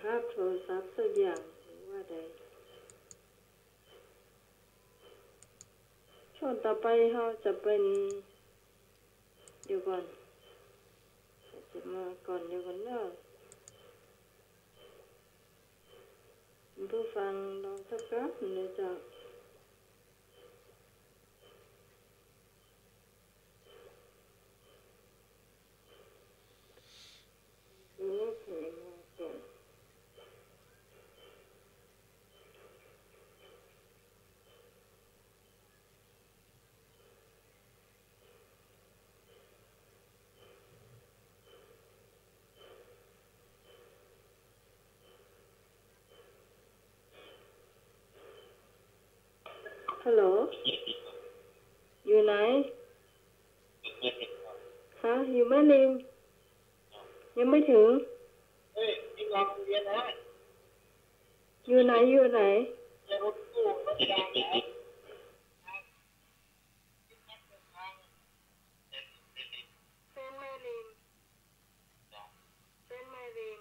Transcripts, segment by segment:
รับโทรศัพท์สักอย่างหรือว่าใดช่วงต่อไปเราจะเป็นเดี๋ยวก่อนจะมาก่อนเดี๋ยวก่อนเนอะผู้ฟังลองสักครั้งหนึ่งจ้ะฮัลโหลอยู่ไหนคะอยู่แม่ริมยังไม่ถึงอยู่ไหนอยู่ไหนเป็นแม่ริมเป็นแม่ริม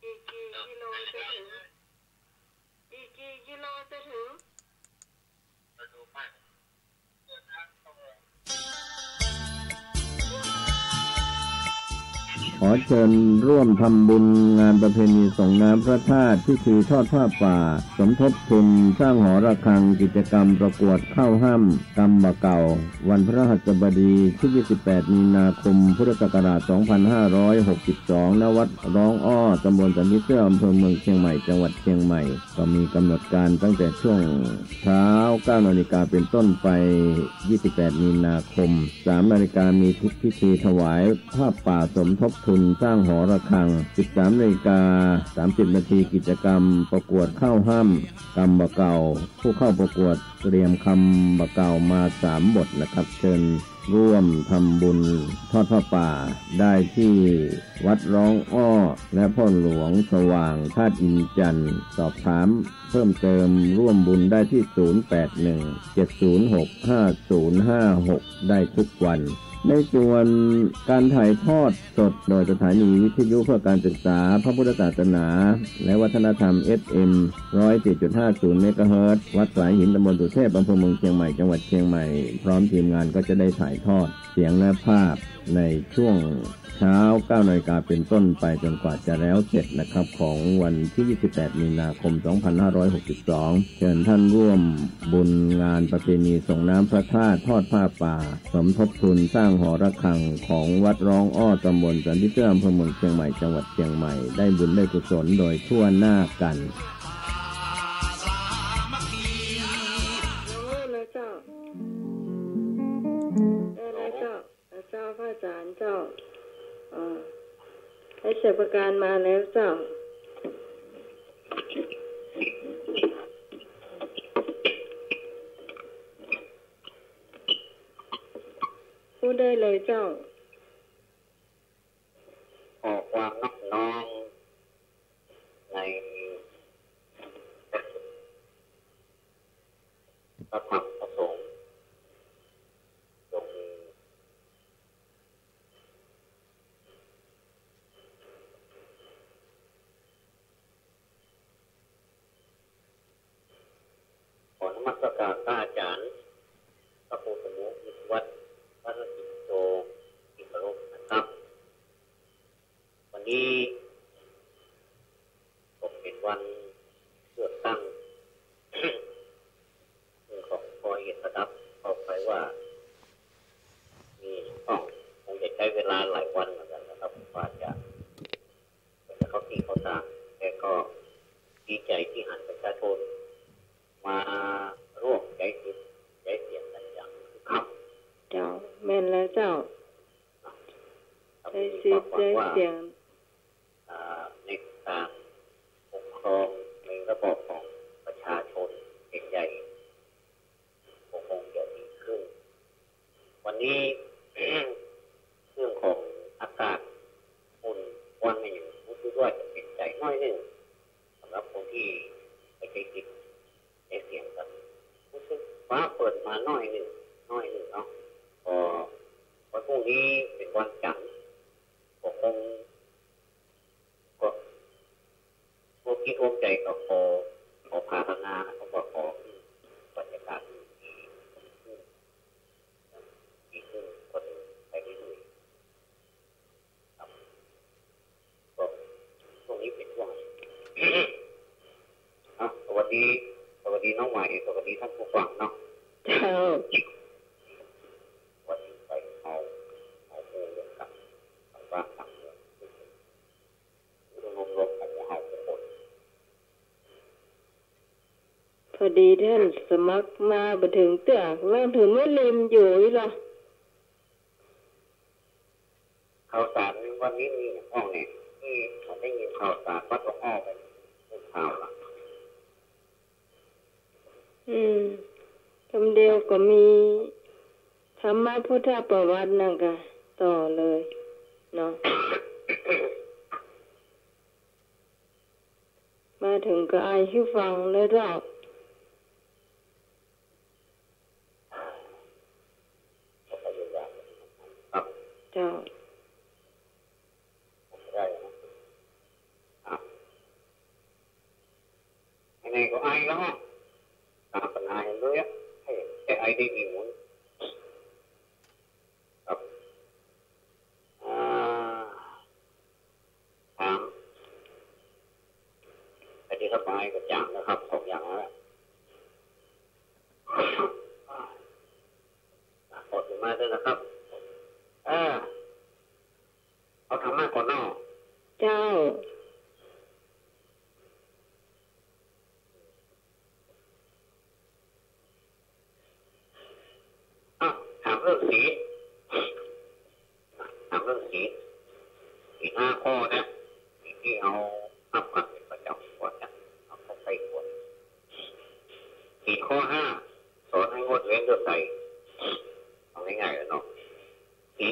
อีกกี่กิโลจะถึงอีกกี่กิโลจะถึงขอเชิญร่วมทำบุญงานประเพณีส่งน้ำพระธาตุพิธีทอดผ้าป่าสมทบทุนสร้างหอระฆังกิจกรรมประกวดข้าวห้ำกำบะเก่าวันพฤหัสบดีที่28 มีนาคมพุทธศักราช 2562 ณ วัดร้องอ้อตำบลสันติเสื้ออำเภอเมืองเชียงใหม่จังหวัดเชียงใหม่ก็มีกำหนดการตั้งแต่ช่วงเช้า 9 นาฬิกาเป็นต้นไป 28 มีนาคม 3 นาฬิกามีพิธีถวายผ้าป่าสมทบทุนสร้างหอระฆัง 13:30 นาทีกิจกรรมประกวดข้าวห้ำกำบะเก่าผู้เข้าประกวดเตรียมคำบะเก่ามา3 บทนะครับเชิญร่วมทำบุญทอดผ้าป่าได้ที่วัดร้องอ้อและพ่อหลวงสว่างธาตุอินจันทร์สอบถามเพิ่มเติมร่วมบุญได้ที่ 081-706-5056 ได้ทุกวันในส่วนการถ่ายทอดสดโดยสถานีวิทยุเพื่อการศึกษาพระพุทธศาสนาและวัฒนธรรม FM 104.50 เมกะเฮิรตซ์วัดสายหินตำบลสุเทพอำเภอเมืองเชียงใหม่จังหวัดเชียงใหม่พร้อมทีมงานก็จะได้ถ่ายทอดเสียงและภาพในช่วงเช้า 9 นาฬิกาเป็นต้นไปจนกว่าจะแล้วเสร็จนะครับของวันที่ 28 มีนาคม 2562 เชิญท่านร่วมบุญงานประเพณีส่งน้ำพระธาตุทอดผ้าป่าสมทบทุนสร้างหอระฆังของวัดร้องอ้อตำบลสันติเสื้ออำเภอเมืองเชียงใหม่จังหวัดเชียงใหม่ได้บุญได้กุศลโดยทั่วหน้ากันพระอาจารย์เจ้าให้เสพการมาแล้วเจ้าพูดได้เลยเจ้าขอความนอบน้อมในพระธรรมพระสงฆ์จงขอนมัสการพระอาจารย์พระครูสมุทิวัดวัดสิงโตอินทรมนะครับวันนี้ผมเป็นวันเลือกตั้งของพอเห็นระดับออกไปว่ามีคงจะใช้เวลาหลายวันเหมือนกันนะครับว่าจะเข้าที่เข้าทางแต่ก็ดีใจที่หันประชาชนมาร่วมใจเสียงกันอย่างคึกคักเจ้าแม่นแล้วเจ้าใจเสียงในการปกครองในระบอบของประชาชนใหญ่ๆคงจะดีขึ้นวันนี้ เรื่องของอากาศอุ่นวันหนึ่งรู้สึกว่าจะเป็นใจน้อยหนึ่งสำหรับคนที่ไปใช้สิทธิ์ใช้เสียงกันรู้สึกฟ้าเปิดมาน้อยหนึ่งเนาะพอวันพรุ่งนี้เป็นวันจันทร์ก็คง ที่ร่วมใจกับขอพาธนาเขาบอกขอบรรยากาศดีขึ้นคนไปเรื่อยๆครับก็ตรงนี้เป็นช่วงสวัสดีน้องใหม่สวัสดีท่านผู้ฟังเนาะเจ้าวันนี้ไปเอาโมเรื่องกับบ้านต่างเมืองรวมของหมู่เฮาทุกคนพอดีท่านสมัครมาไปถึงเตือกแล้วถึงไม่ลืมอยู่อีหรอข่าวสารวันนี้มีห้องเนี่ยที่ผมได้ยินข่าวสารวัดหลวงพ่อไปข่าวละคำเดียวก็มีธรรมะพุทธประวัตินั่นก็ต่อเลยเนาะ มาถึงก็อายให้ฟังเลยรอบเจ้าไงก็ไอแล้วฮะตามปัญหาเห็นด้วยอ่ะแต่ไอได้ดีหมุนครับถามไอ้ที่สบายกับอย่างนะครับสองอย่างแล้วขอถึงมาด้วยนะครับเอาทำมากก่อนเนาะเจ้าถามเรื่องสี5 ข้อเนี่ยที่เอานับกันเป็นประจำก่อนเนี่ยเอาเข้าไปก่อนข้อ 5สอนให้งดเว้นเรื่องใดเอาง่ายๆเลยเนาะ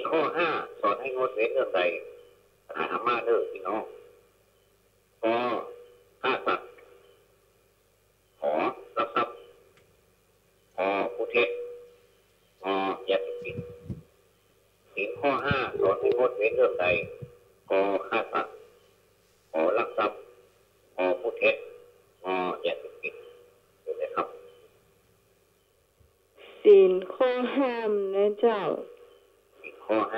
ข้อ 5สอนให้งดเว้นเรื่องใดปัญหาธรรมะเด้อพี่น้องข้อฆ่าสัตว์ขอลักทรัพย์ผู้เท็จยาเสพติดข้อ 5สอนให้งดเว้นเรื่องใดฆ่าสัตว์ลักทรัพย์ผู้เท็จยาเสพติดดูเลยครับศีลข้อห้ามนะเจ้าข้อ 5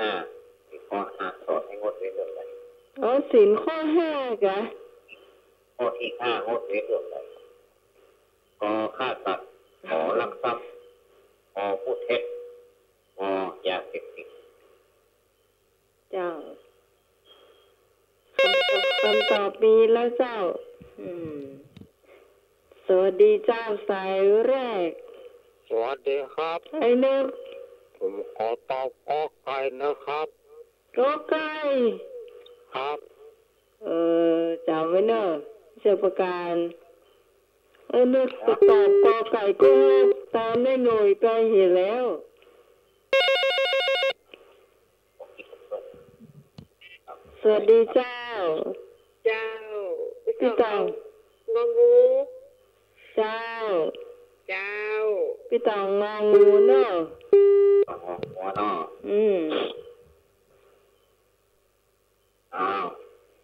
สอนให้งดเว้นเรื่องใดศีลข้อ5กะข้อที่5งดเว้นเรื่องใดฆ่าสัตว์ลักทรัพย์ผู้เท็จยาเสพติดเจ้าคำตอบมีแล้วเจ้าสวัสดีเจ้าสายแรกสวัสดีครับไอ้นึกผมขอตอบกอไก่นะครับกอไก่ครับจำไว้เนอะเจ้าประการนึกตอบกอไก่ก็ตามไม่หน่วยไปเห็นแล้วสวัสดีเจ้าพี่ตองงองูเจ้าพี่ตองงองูเนอะ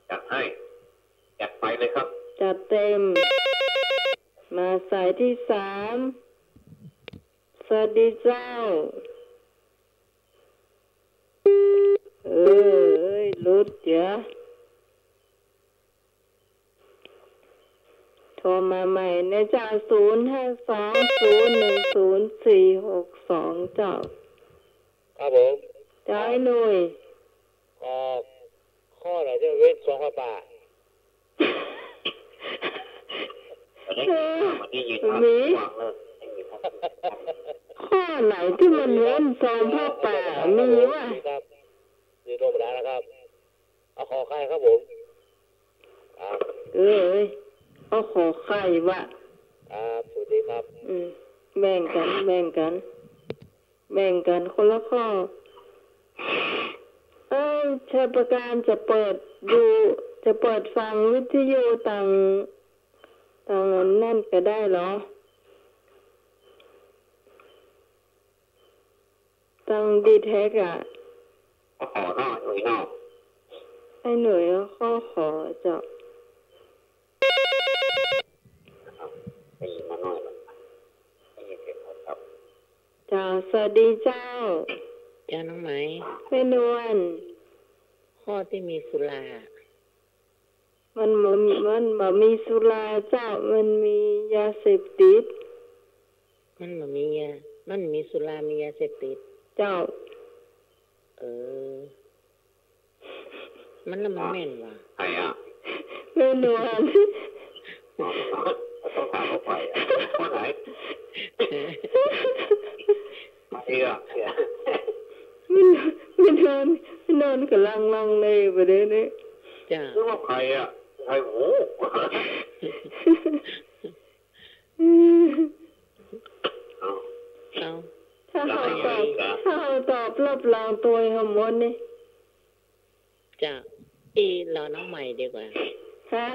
จัดไปเลยครับจัดเต็มมาสายที่3สวัสดีเจ้ารุดเดี๋ยวโทรมาใหม่นะเจ้า052010462เจ้าครับผมจ้าหนุ่ยข้อไหนจะเว้น2ข้อป่ามีข้อไหนที่มันเว้น2ข้อป่ามีวะครับนี่ธรรมดานะครับเอาขอไข่ครับผมเอาขอไข่วะสวัสดีครับแบ่งกันคนละข้อชาประการจะเปิดฟังวิทยุต่างนั่นก็ได้เหรอต่างดีแท็กไอ้หน่วยข้อขอจะ ได้ยินมาน้อยแล้วได้ยินเสียงเขาครับ เจ้าสวัสดีเจ้า เจ้าน้องไหม แม่นวล ข้อที่มีสุรา มันบ่มีสุราเจ้ามันมียาเสพติด มันบ่มียามันมีสุรามียาเสพติด เจ้า มันละมันแม่นว่ะ ใครอ่ะ แม่นวล ต้องถามเขาไปว่าไหนมาเอ่ะเสีย ไม่นอนกำลังลังเลยประเดี๋ยวนี้ จ้า หรือว่าใครอ่ะใครหูเอา ถ้าเขาตอบรับรองตัวทั้งหมดนี่ จ้ารอน้องใหม่ดีกว่า ฮะ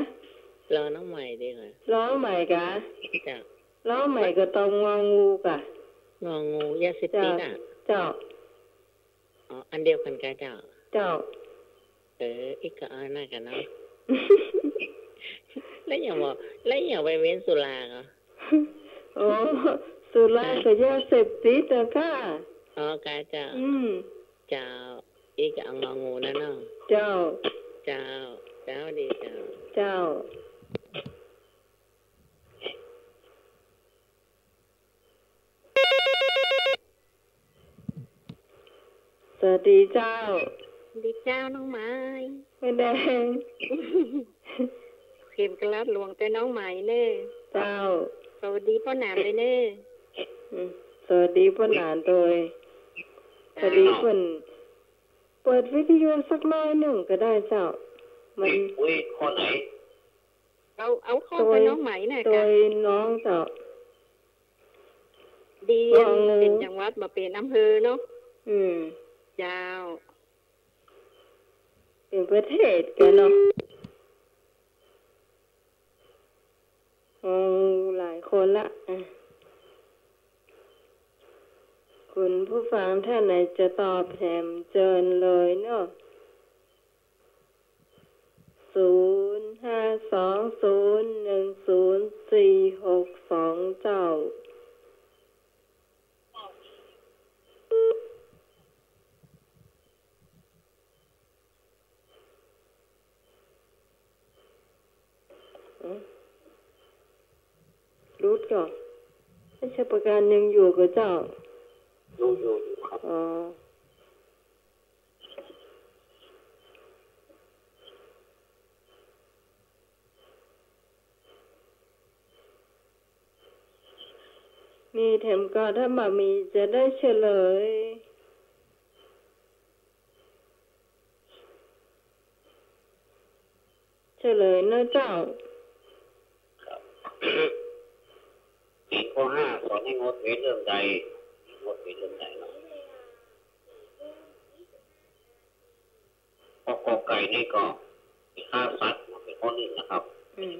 รอน้องใหม่ดีกว่า ร้องใหม่กะ จ้า ร้องใหม่ก็ต้องงองูกะ งองูยาเสพติดอ่ะ เจ้า อ๋ออันเดียวกันกับเจ้า เจ้า อีกก็เอาหน้ากันเนาะ แล้วอย่าไปเว้นสุราเหรอ โอ้สุราก็ยาเสพติดนะค่ะ อ๋อกาเจ้า เจ้าอีกก็เอางองูนั่นเนาะ เจ้า เจ้าดีเจ้า เจ้า สวัสดีเจ้า ดีเจ้าน้องไม้ ไม่แดง เข็มกระลัดหลวงแต่น้องใหม่เน่ เจ้า สวัสดีพ่อหนามเลยเน่ สวัสดีพ่อหลานโดยสวัสดีเพิ่นเปิดวิทยุสักน้อยหนึ่งก็ได้เจ้า มัน อุ้ยคนไหน เอาข้อไปน้องใหม่น่ะ โด ค่ะ ยน้องเจ้า ดีเป็นจังหวัดมาเป็นอำเภอเนาะ เจ้า เป็นประเทศกันเนาะหลายคนละคุณผู้ฟังท่านไหนจะตอบแถมเชิญเลยเนาะ0520100462เจ้ารูดก่อนให้ใช้ประกันยังอยู่กับเจ้าอยู่ครับ อ๋อมีแถมก็ถ้ามามีจะได้เฉลยนะเจ้าศีลข้อห้าสอนให้งดเว้นเรื่องใดงดเว้นเรื่องใดเนาะข้อกอไก่นี่ก็ฆ่าสัตว์เป็นข้อหนึ่งนะครับ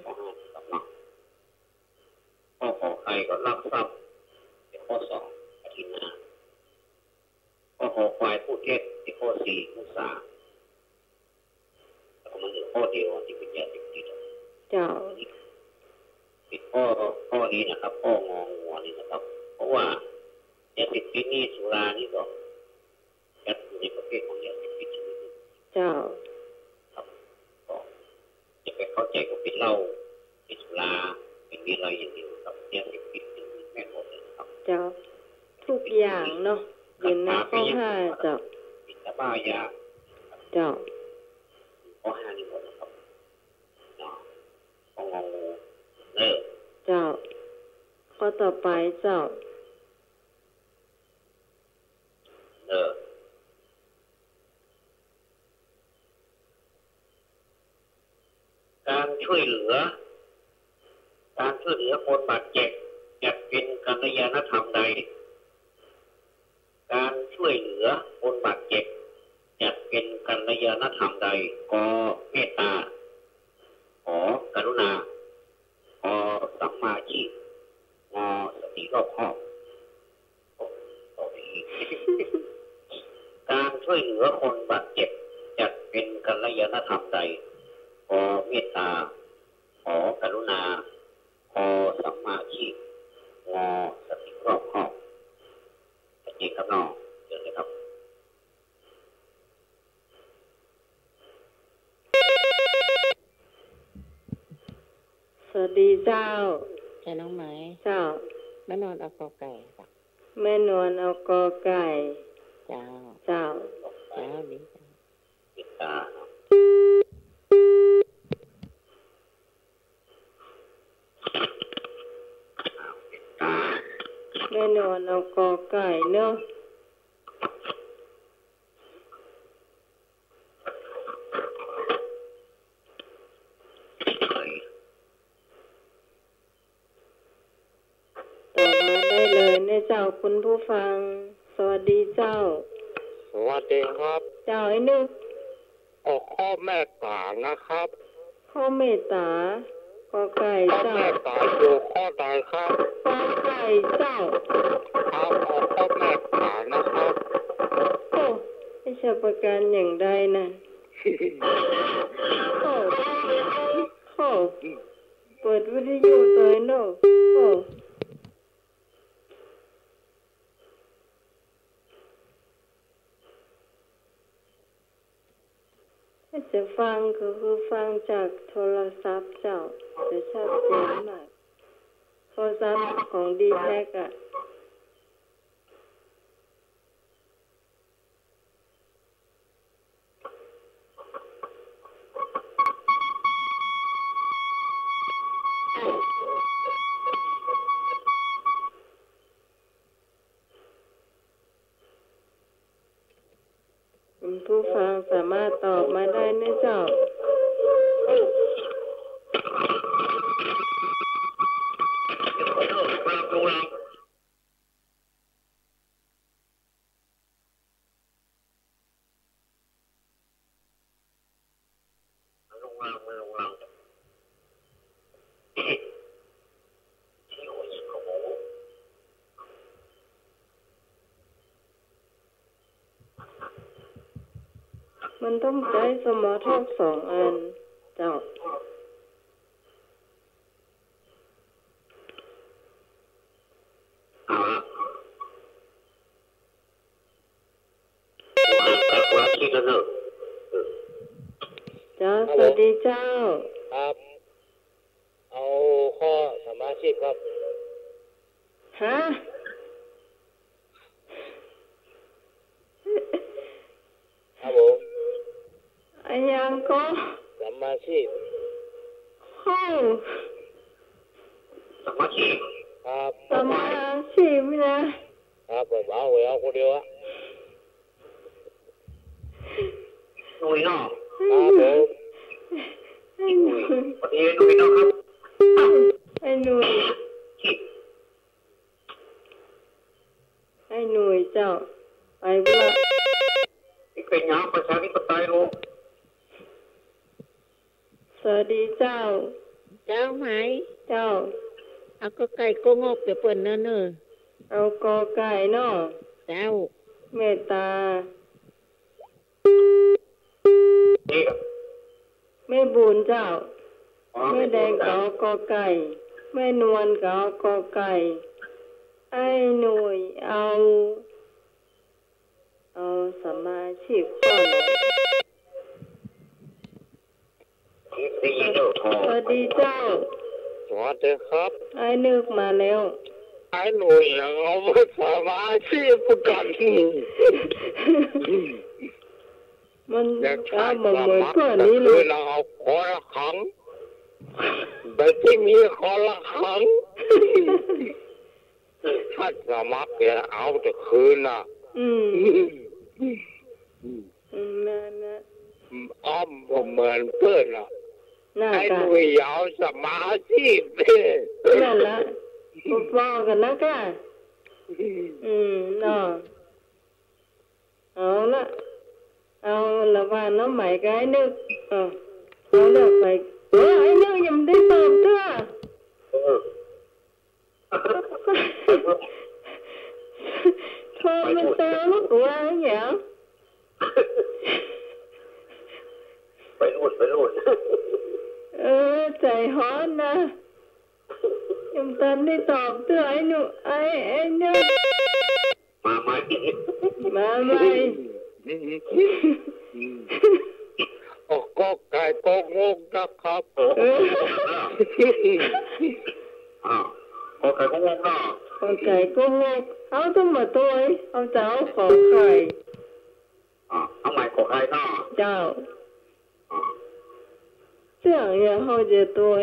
ข้อห้าครับเนาะข้อขอไข่ก็ลักทรัพย์เป็นข้อสองอธินาข้อขอควายพูดเท็จเป็นข้อสี่มุสาแล้วก็มันเหลือข้อเดียวที่เป็นยาเสพติดเจ้าปิดข้อนี้นะครับข้ององัวนี่นะครับเพราะว่ายาเสพติดนี่สุรานี่ก็จัดอยู่ในประเภทของยาเสพติดชนิดหนึ่งเจ้าครับก็จะไปเข้าใจว่าเป็นเหล้าเป็นสุราเป็นอะไรอย่างเดียวครับยาเสพติดเป็นแม่หมดเลยครับเจ้าทุกอย่างเนาะอยู่ในข้อห้าเจ้าเป็นยาบ้ายาเจ้าข้อห้านี่หมดนะครับข้ององูเจ้าข้อต่อไปเจ้าการช่วยเหลือคนบาดเจ็บจัดเป็นกัลยาณธรรมใดการช่วยเหลือคนบาดเจ็บจัดเป็นกัลยาณธรรมใดกเมตตาขอกรุณาขอสัมมาชีพงสติรอบคอบการช่วยเหลือคนบาดเจ็บจัดเป็นกัลยาณธรรมใดขอเมตตาขอกรุณาข พอสัมมาชีพงอสติรอบครอบจริงครับน้องเชิญเลยครับสวัสดีเจ้าใช่น้องไหมเจ้าแม่นอนเอากอไก่จ้ะแม่นวลเอากอไก่เจ้าเจ้าดีจ้ะปิดตาแม่นวลเอากอไก่เนาะต่อมาได้เลยเนี่ยเจ้าคุณผู้ฟังสวัสดีเจ้าสวัสดีครับเจ้าไอ้นึกข้อแม่ตานะครับข้อเมตตาข้อไก่เจ้าข้อแม่ตาอยู่ข้อใดครับข้อไก่เจ้าครับข้อแม่ตานะครับโอ้ไม่ใช่ประการอย่างใดนะโอ้เปิดวิทยุตัวโน่โอ้จะฟังก็คือฟังจากโทรศัพท์เจ้าจะชัดเจนมากโทรศัพท์ของดีแท็กอ่ะผู้ฟังสามารถตอบมาได้นะเจ้ามันต้องใช้สมอทอก2 อันเจ้าเจ้าสวัสดีเจ้าครับเอาข้อสมาชิกครับฮะครับผมอันยังก็สมาชิกสมาชิกครับสมาชิกนะครับผมเอาคนเดียวอะหนุ่ยเนาะครับผมไอ้หนุ่ยพอดีหนุ่ยเนาะครับไอ้หนุ่ยไอ้หนุ่ยเจ้าไปเพื่อเป็นยามประชาธิปไตยโลกสวัสดีเจ้าเจ้าไหมเจ้าเอากอไก่ก็งอกไปเปิดเนื้อเอากอไก่เนาะเจ้าเมตตาแม่บุญเจ้าแม่แดงเอากอไก่แม่นวลเอากอไก่ไอ้หนุ่ยเอาสมาชิกข้อไหนสวัสดีเจ้าสวัสดีครับไอ้นึกมาแล้วไอ้หนุ่ยเอาสมาชิกประกันมันก็เหมือนเพื่อนนี้เลยเราเอาคอละครั้งแต่ที่มีคอละครั้งถ้าสมัครเนี่ยเอาแต่คืนน่ะนะอ้อมเหมือนเพื่อนอ่ะไอ้หนุ่ยเอาสมาชิกนั่นละพอกันนะค่ะเนาะเอาละเอาละว่าน้ำใหม่ก็ไอ้นึกเอาเลิกไปไอ้นึกยังได้ตอบเด้อโทรมาเตือนลูกว่าอย่างไปรูดใจฮ้อนนะ ยังตันได้ตอบเตือไอ้หนูไอ้เนี่ยมาไหมโอ้ก็ไก่ก็งงนะครับก็ไก่ก็งงเนาะก็ไก่ก็งงเอาต้องมาตัวเอาเจ้าขอไข่เอาใหม่ขอไข่เนาะเจ้าเสียงอย่างเขาจะตัว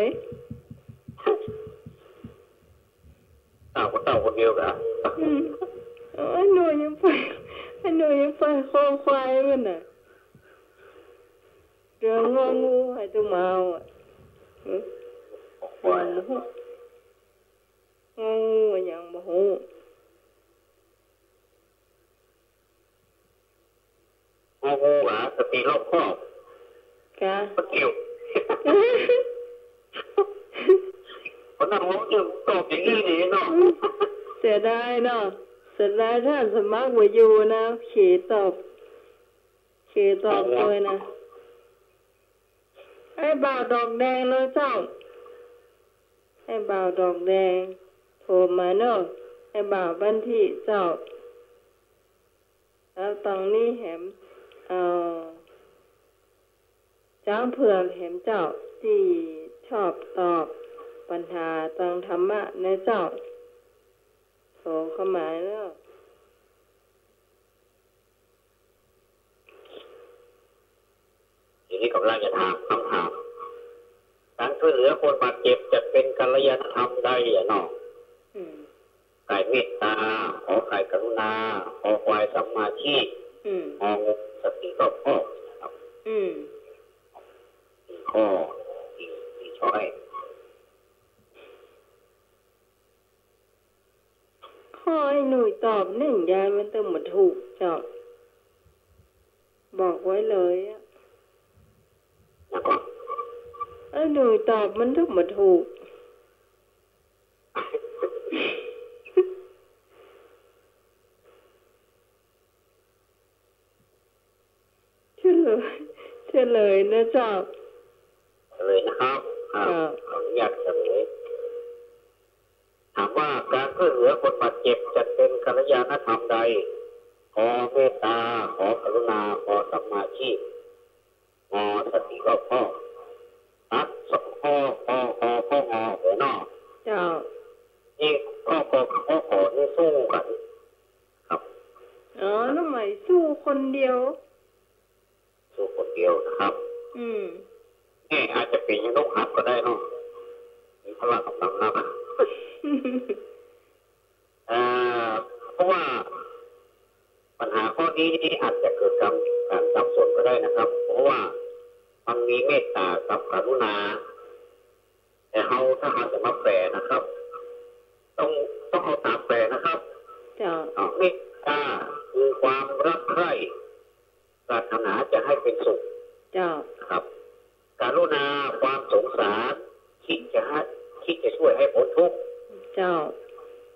เต่าคนเดียวกันไอ้หนูยังไปคอควายมันน่ะเรื่องงองูให้ตัวเมาอ่ะควายงองูอย่างบ่ฮู้งองูอ่ะสติรอบคอบกะปะเกี่ยวคนนั้นเขาจะตอบอย่างนี้นี่เนาะเสียดายเนาะเสียดายถ้าสมัครไว้อยู่นะขี่ตอบด้วยนะไอ้บ่าวดอกแดงเลยเจ้าไอ้บ่าวดอกแดงโทรมาเนาะไอ้บ่าวบ้านที่เจ้าแล้วตรงนี้แหมจ้างเผือกแหมเจ้าที่ชอบตอบปัญหาทางธรรมะในเจ้าโทรเข้ามาเนาะทีนี้กำลังจะถามคำถามการช่วยเหลือคนบาดเจ็บจะเป็นกัลยาณธรรมได้เนาะไก่เมตตาขอไข่กรุณาขอควายสัมมาชีพงองูสติรอบคอบนะครับข้อที่ช้อยข้อให้หนุ่ยตอบหนึ่งยายมันต้องมาถูกเจ้าบอกไว้เลยอ่ะไอ้หนุ่ยตอบมันต้องมาถูกเฉลยนะเจ้าเลยนะครับขออนุญาตเฉลยถามว่าการช่วยเหลือคนบาดเจ็บจะเป็นกัลยาณธรรมใดขอเมตตาขอกรุณาขอสัมมาชีพงอสติรอบคอบตัดสองข้อข้องอหัวนอกเจ้านี่ข้อนี่สู้กันครับทำไมสู้คนเดียวนะครับนี่อาจจะเป็นยังต้องหักก็ได้เนาะมีพลังกำลังนะเพราะว่าปัญหาข้อนี้อาจจะเกิดกับการสับสนก็ได้นะครับเพราะว่ามันมีเมตตากับกรุณาแต่ถ้าหากจะมาแปลนะครับต้องเอาตามแปลนะครับเมตตาคือความรักใคร่ปรารถนาจะให้เป็นสุขครับกรุณาความสงสารคิดจะช่วยให้พ้นทุกข์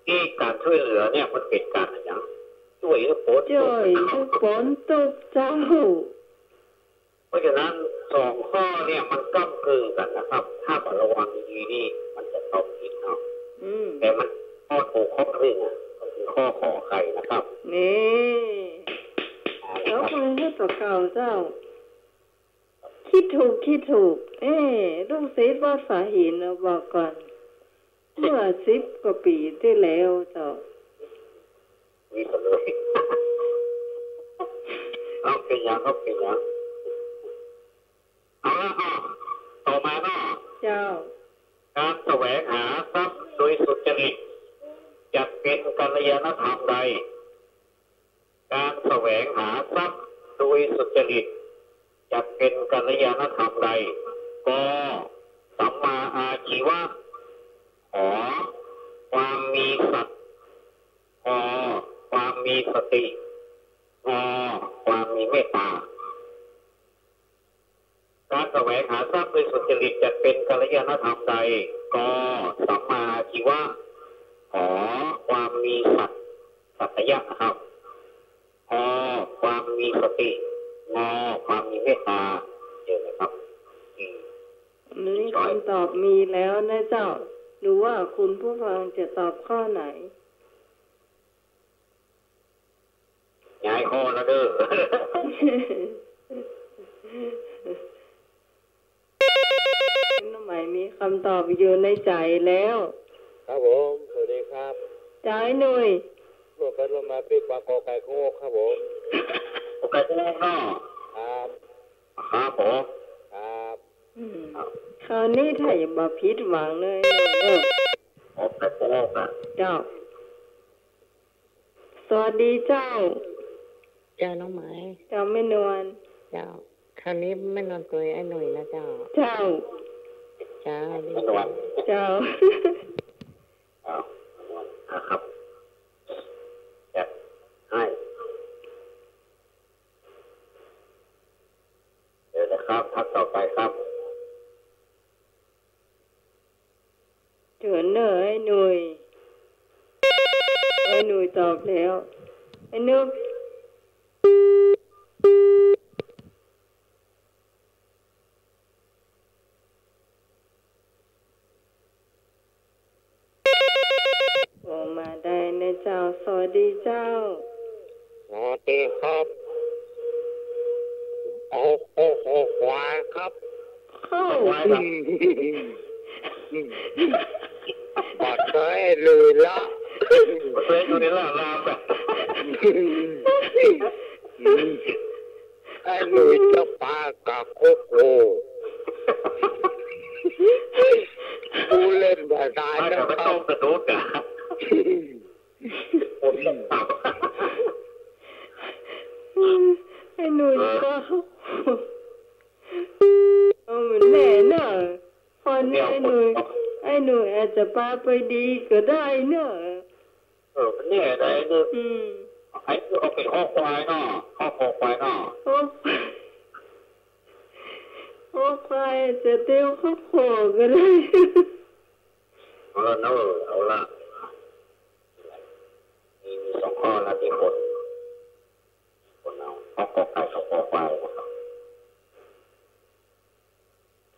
ที่การช่วยเหลือเนี่ยมันเป็นการอย่างช่วยให้พ้นทุกข์เจ้าเพราะฉะนั้นสองข้อเนี่ยมันก้ำกึ่งกันนะครับถ้าระวังดีๆนี่มันจะตอบผิดเนาะแต่มันข้อถูกข้อครึ่งก็คือข้อขอไข่นะครับนี่แล้วคนให้ต่อเก่าเจ้าคิดถูกลูกศิษย์วัดฝาหินบอกก่อนเมื่อ10 กว่าปีที่แล้วเจ้านี่ก็เลยเอาเป็นอย่างเอาละต่อมาเนาะเจ้าการแสวงหาทรัพย์โดยสุจริตจะเป็นกัลยาณธรรมใดการแสวงหาทรัพย์โดยสุจริตจะเป็นกัลยาณธรรมใดก็สัมมาอาชีวะขอความมีสัตย์ขอความมีสติขอความมีเมตตาการแสวงหาทรัพย์โดยสุจริตจะเป็นกัลยาณธรรมใดก็สัมมาอาชีวะขอความมีสัตยะครับขอความมีสติงอความมีเมตตาเจอไหมครับนี่คำตอบมีแล้วนะเจ้า ดูว่าคุณผู้ฟังจะตอบข้อไหนย้ายข้อแล้วเด้อน้องใหม่มีคำตอบอยู่ในใจแล้วครับผมสวัสดีครับใจหน่อยรวมกันลงมาปีกว่ากอไก่โง่ครับผมกอไก่โง่เนาะครับครับผมครับคราวนี้ถ้าอย่ามาผิดหวังเลยกอไก่โง่นะเจ้าสวัสดีเจ้าน้องไหมเจ้าไม่นวลเจ้าคราวนี้ไม่นอนตัวไอ้หนุ่ยนะเจ้าไม่นวลเจ้าครับจะให้เดี๋ยวนะครับทักต่อไปครับเฉินเนอไอ้หนุ่ยตอบแล้วไอ้นึกออกมาได้นะเจ้าสวัสดีเจ้าสวัสดีครับโอ้ควายครับควายครับบัดเลยเลยละเคยดูในล่าลาบแบบไอ้หนุ่ยจะปากะโคโก้กูเล่นแบบได้นะครับกระโดดอ่ะผมยังตับไอ้หนุ่ยก็มันแน่เนอะพอนี้ไอ้หนุ่ยอาจจะพาไปดีก็ได้เนอะแน่ได้เนอะไอ้เอาไปข้อควายเนาะข้อควายเนาะข้อควายจะเตี้ยวข้อโขก็ได้เอาละมีสองข้อละที่คนเอาข้อไก่ข้อควายนะครับ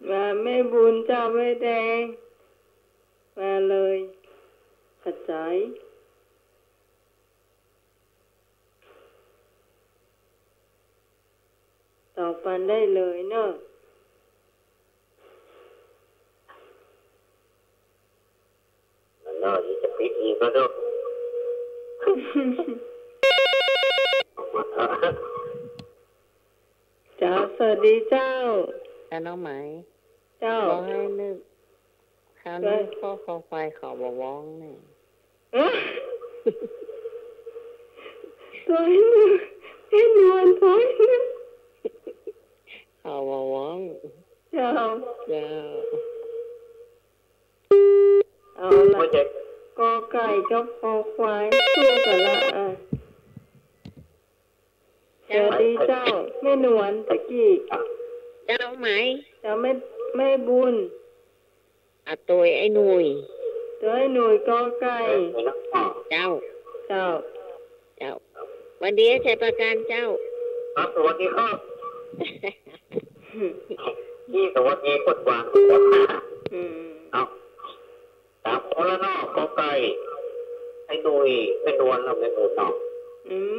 มาแม่บุญเจ้าแม่แดงมาเลยขัดใจตอบปันได้เลยเนอะน่าจะปิดอีกแล้วเนอะเจ้าสวัสดีเจ้าน้องไหมเจ้าขอให้นึกคราวนี้ข้อควายเขาบว้องเนี่ยตัวนึงให้นวลตัวนึงเขาบว้องเจ้าเอาละกอไก่กับคอควายสู้กันละสวัสดีเจ้าแม่นวลตะกี้เจ้าไหมเจ้าแม่บุญตัวไอ้หนุ่ยกอไก่เจ้าวันนี้ใช้ประกันเจ้าสวัสดีครับนี่สวัสดีกดวางเอาตามคนละเนาะกอไก่ไอ้หนุ่ยไม่นวลเราไม่นวลเนาะ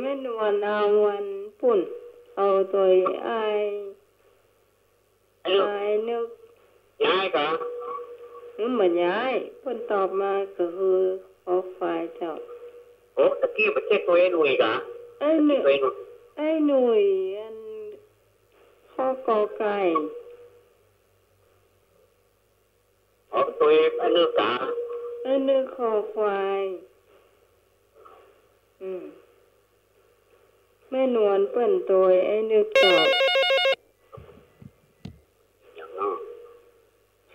ไม่นวลเอาวันปุ่นเอาตัวไอ้นึกย้ายกันเหมือนย้ายปุ่นตอบมาก็คือขอควายเจ้าโอ้ตะกี้ประเทศตัวไอ้หนุ่ยกะไอ้หนุ่ยอันข้อกอไก่ตัวไอ้นึกกะไอ้นึกคอควายแม่นวลเปิ้นตัวไอ้นึกตอบ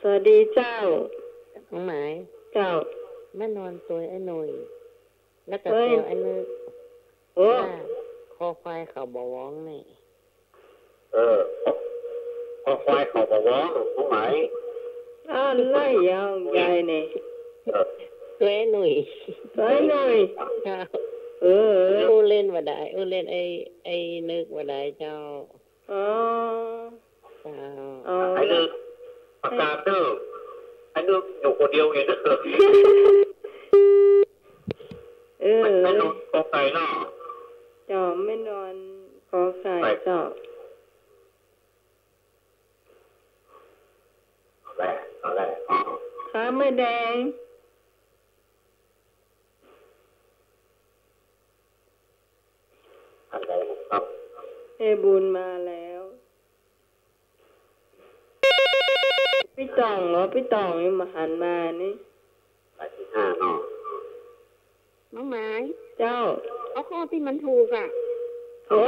สวัสดีเจ้าน้องหมายเจ้าแม่นอนตัวไอ้หนุ่ยแล้วก็ตัวไอ้นึกคอควายเขาบว้องนี่คอควายเขาบว้องน้องหมายอะไรยังไงนี่ตัวไอ้หนุ่ยอู้เล่นว่าได้เล่นไอ้นึกว่าได้เจ้าไอ้นึกประกาศเด้อไอ้นึกอยู่ คนเดียวเองไม่นอนกอไก่เนาะเจ้าไม่นอนกอไก่เจ้าอะไรขาไม่แดงอะไรครับบุญมาแล้วพี่ตองเหรอพี่ตองนี่มาหันมานี่ไปที่5เนาะน้องไม้เจ้าเอาข้อที่มันถูกอ่ะโอ้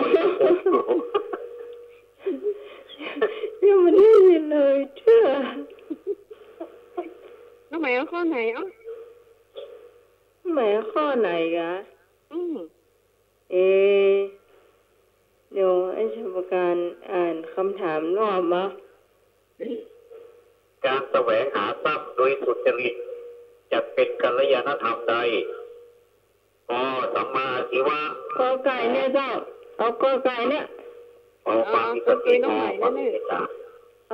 ยังไม่ได้ยินเลยเชื่อน้องไม้เอาข้อไหนหมายข้อไหนกะเดี๋ยวไอ้ชาวการอ่านคำถามรอบมั้ยการแสวงหาทรัพย์โดยสุจริตจะเป็นกัลยาณธรรมใดสัมมาอาชีวะกอไก่เนี่ยเจ้าเอากอไก่เนี่ยความมีสติความมีเมตตาเ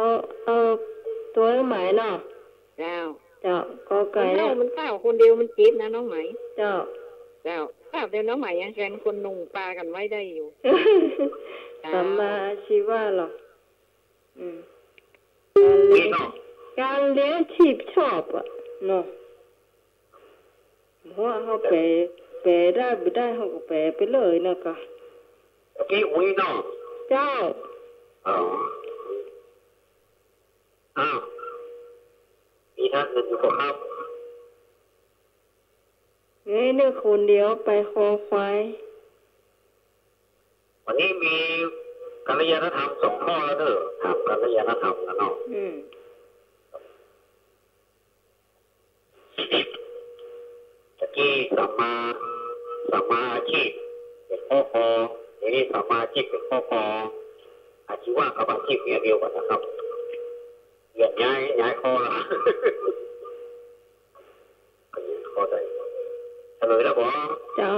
อาตัวหมายเนาะเจ้ากอไก่เนี่ยมันเก้าคนเดียวมันจิ๊บนะน้องไหมเจ้าเก้าเดียวน้องไหมยังแกนคนนุ่งปลากันไว้ได้อยู่สัมมาอาชีวะหรอการเลี้ยงชีพชอบอ่ะเนาะเพราะเขาแปลได้ไม่ได้เขาก็แปลไปเลยนะคะกี่อุ้ยเนาะเจ้ามีท่านหนึ่งอยู่ครับนี่คนเดียวไปคอควายวันนี้มีกัลยาณธรรม2 ข้อแล้วเด้อถามกัลยาณธรรมนะเนาะตะกี้สัมมาอาชีพเป็นข้อคอนี่สัมมาอาชีพเป็นข้อคออาชีวะกับอาชีพเดียวกันนะครับย้ายข้อละข้อใดเฉลยแล้วบอกเจ้า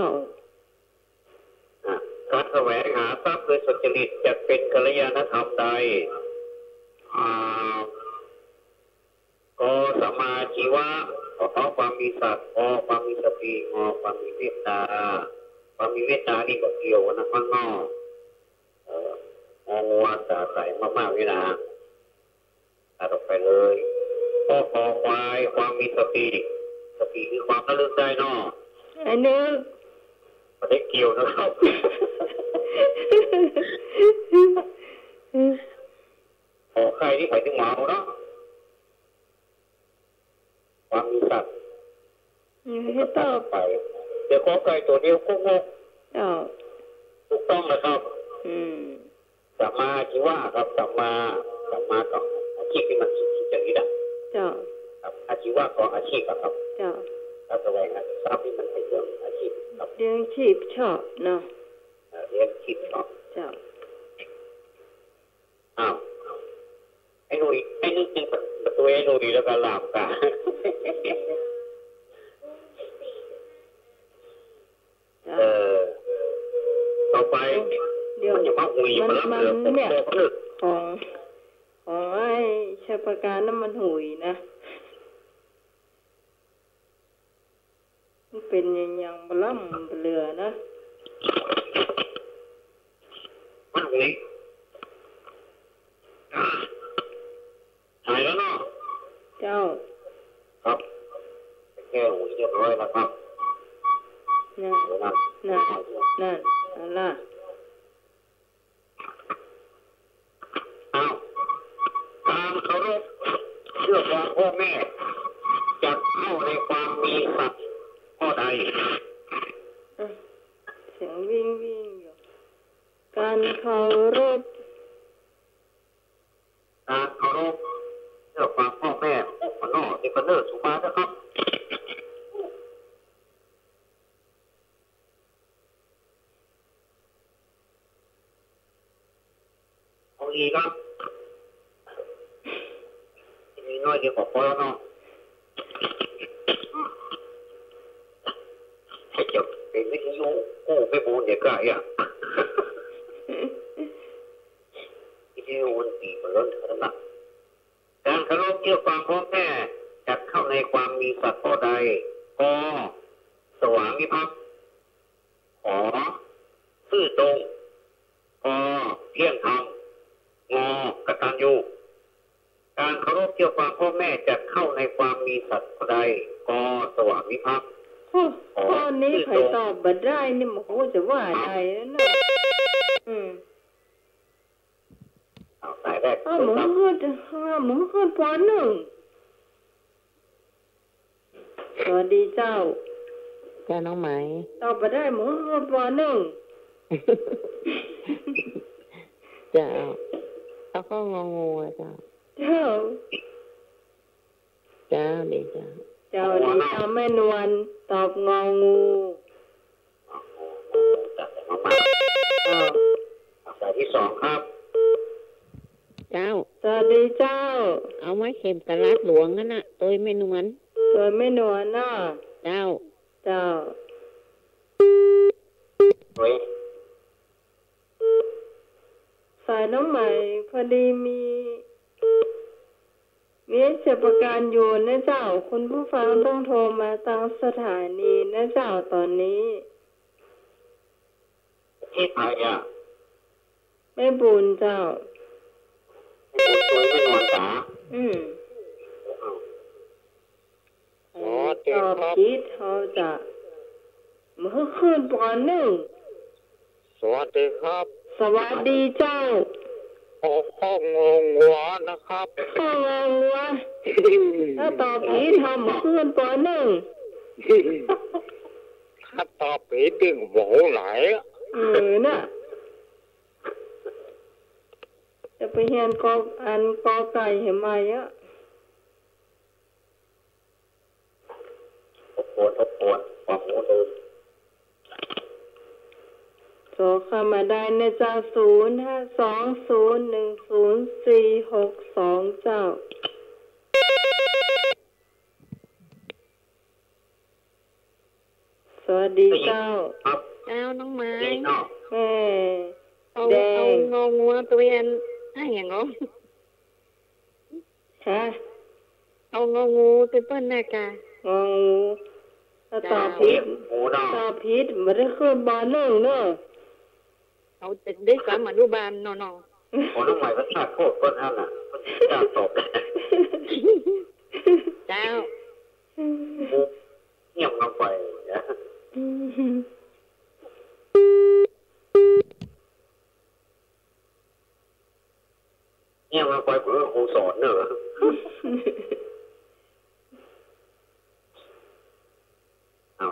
การแสวงหาทรัพย์โดยสุจริตจะเป็นกัลยาณธรรมใดก็สัมมาอาชีวะความมีสัตว์ความมีสติความมีเมตตาความมีเมตตานี่ก็เกี่ยวนะข้างนอกงัวสาใสมากๆนี่นะตัดออกไปเลยข้อควายความมีสติคือความระลึกได้เนาะอันนี้มันได้เกี่ยวนะครับใครที่ไปถึงเมาเนาะความมีสัตว์ให้ตอบไปเดี๋ยวขอไก่ตัวเดียวก็งกถูกต้องนะครับสัมมาอาชีวะครับสัมมากับอาชีพที่มันสุจริตครับอาชีวะก็อาชีพครับการแสวงหาทรัพย์ที่มันเป็นเรื่องอาชีพครับเรื่องชีพชอบเนาะเรื่องชีพชอบไอ้หนุ่ยจริงประตูไอ้หนุ่ยแล้วก็หลับกันต่อไปมันอย่ามาหุยมาแล้วเนี่ยของไอ้ชาประการนั้นมันหุยนะมันเป็นอย่างบล่ำเรือนะมันหุยหายแล้วเนาะเจ้าครับแค่หุยเรียบร้อยแล้วครับนั่นอะไรการเคารพเชื่อฟังพ่อแม่จะเข้าในความมีสัตว์ข้อใดเสียงวิ่งอยู่การเคารพเชื่อฟังพ่อแม่พนอที่พเนอสุมานะครับอีกครับมีน้อยเดียวกว่าพอแล้วเนาะให้เจ้าเป็นวิทยุกู้ไปบูนเด็กก็อ่ะวิทยุวันตีมันล้นเท่านั้นการเคารพเชื่อฟังพ่อแม่จะเข้าใน ในความมีสัตว์ข้อใดกสว่างวิภักษ์ขอซื่อตรงกเที่ยงธรรมงกตัญญูการเคารพเกี่ยวกับพ่อแม่จะเข้าในความมีสัตว์ข้อใดกสว่างวิภักษ์ข้อนี้ใครตอบบัดได้นี่มันโหจะว่าอะไรนะสายแรกมึงขึ้นปอนหนึ่งสวัสดีเจ้าน้องไหมตอบบัดได้มึงขึ้นปอนหนึ่งเจ้าเขาก็งองูเจ้าดีเจ้าดีเจ้าแม่นวลตอบงองูสายที่สองครับเจ้าสวัสดีเจ้าเอาไม้เข็มตลาดหลวงนั่นน่ะตัวไม่นวลน่ะเจ้าสายน้องใหม่พอดีมีเสียประการอยู่นะเจ้าคุณผู้ฟังต้องโทรมาตั้งสถานีนะเจ้าตอนนี้ที่ใครแม่บุญเจ้าไม่นอนจ๋าตอบผิดเขาจะเมื่อคืนปอนหนึ่งสวัสดีครับสวัสดีเจ้าข้องงวัวนะครับข้องงวัวถ้าตอบผิดทำเมื่อคืนปอนหนึ่งถ้าตอบผิดดึงโหไหลน่ะจะไปเรียนกอไก่เห็นไหมทบทวนความรู้เดิมโทรเข้ามาได้ในเจ้า052010462เจ้าสวัสดีเจ้าน้องไม้แดงงงงัวตัวเองอย่างงฮะเอางงูตัวเปิ้ลน่ะกะงงูตอบผิดไม่ได้ขึ้นบานหนึ่งเนอะเอาจะได้สามอนุบาลนอนคนน้องใหม่ก็ชาติโคตรต้นท่านจ้าตอบเจ้าเงียบลงไปเงียบลงไปเพื่อครูสอนเนอะ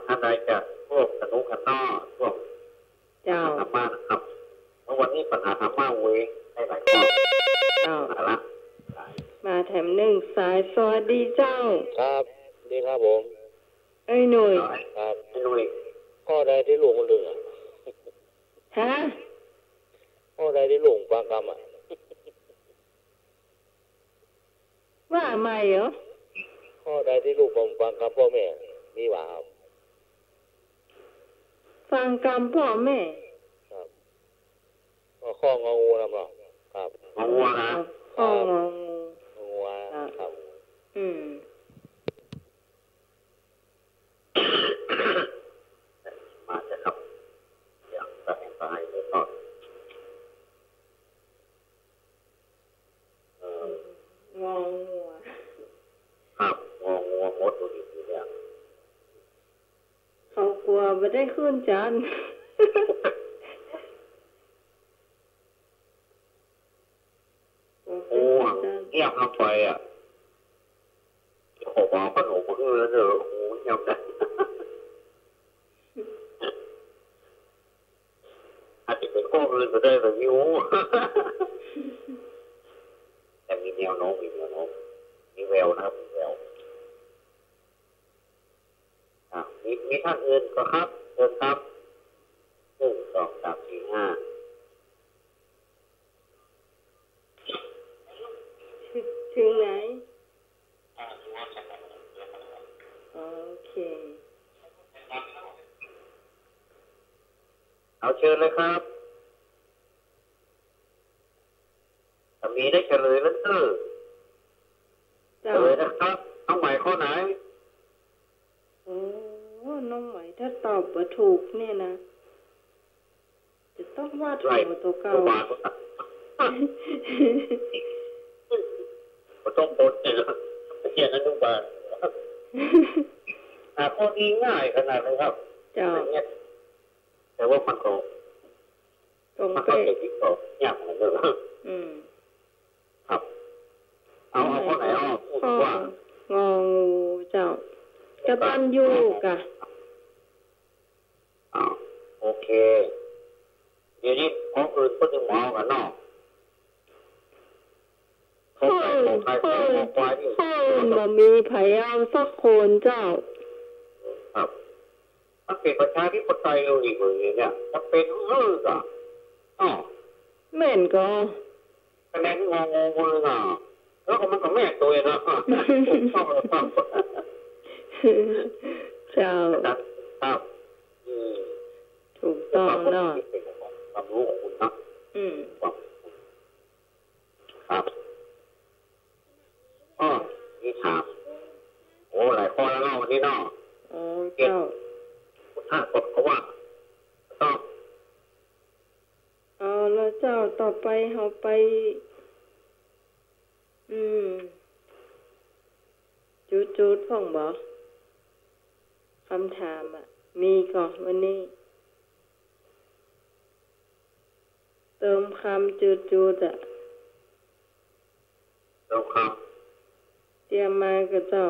ท่านใดจะพวกขนุขันนอพวกเจ้าธรรมะนะครับเมื่อวันนี้ปัญหาธรรมะเว้ยได้หลายข้อละมาแถมหนึ่งสายสวัสดีเจ้าครับดีครับผมหนุ่ยครับหนุ่ยข้อใดที่หลวงคนหนึ่งฮะข้อใดที่หลวงฟังกรรมว่าไม่เหรอข้อใดที่ลูกผมฟังกรรมพ่อแม่มีว่าครับฟังกรรมพ่อแม่ครับข้องงูนะครับครับงูนะข้องงูครับมาจะครับอย่างตายเลยก็งองูครับงองูมดตัวนี้เนี่ยเขากลัวไม่ได้ขึ้นจานเงียบลงไปขอบอกขนมมือแล้วเนอะเงียบได้อาจจะเป็นข้ออื่นก็ได้แต่ไม่รู้แต่มีแนวโน้มมีแววนะครับมีแววมีท่านอื่นก็ครับเชิญครับ1 2 3 4 5ถึงไหนโอเคเอาเชิญเลยครับถ้ามีได้เฉลยแล้วเฉลยนะครับต้องหมายข้อไหน บ่ถูกเนี่ยนะจะต้องวาดหัวตัวเก่าก็ต้องบดเนี่ยนะเขียนอนุบาลข้อนี้ง่ายขนาดนั้นครับแต่ว่ามันก็ตรงเป๊ะที่ก็ยากเหมือนเดิมครับเอาข้อไหนพูดว่างองูเจ้ากตัญญูกะโอเคเดี๋ยวนี้ของอื่นก็จะหมอกันเนาะมันมีไผเอาสักคนเจ้าครับมันเป็นประชาธิปไตยเราอีกเลยเนี่ยมันเป็นเรื่องอ่ะแม่นก็คะแนนงงเลยนะแล้วก็มันก็แม่ตัวนะชอบเลยครับเจ้าครับถูกต้องเนาะความรู้ของคุณนะครับนี่ถามโอ้หลายข้อแล้วเนาะวันนี้เนาะเจ้าถ้ากดเขาว่าต้องเอาแล้วเจ้าต่อไปเราไปจุดพ่องบ่คำถามมีก่อนวันนี้เติมคำจุดเติมคำเตรียมมากับเจ้า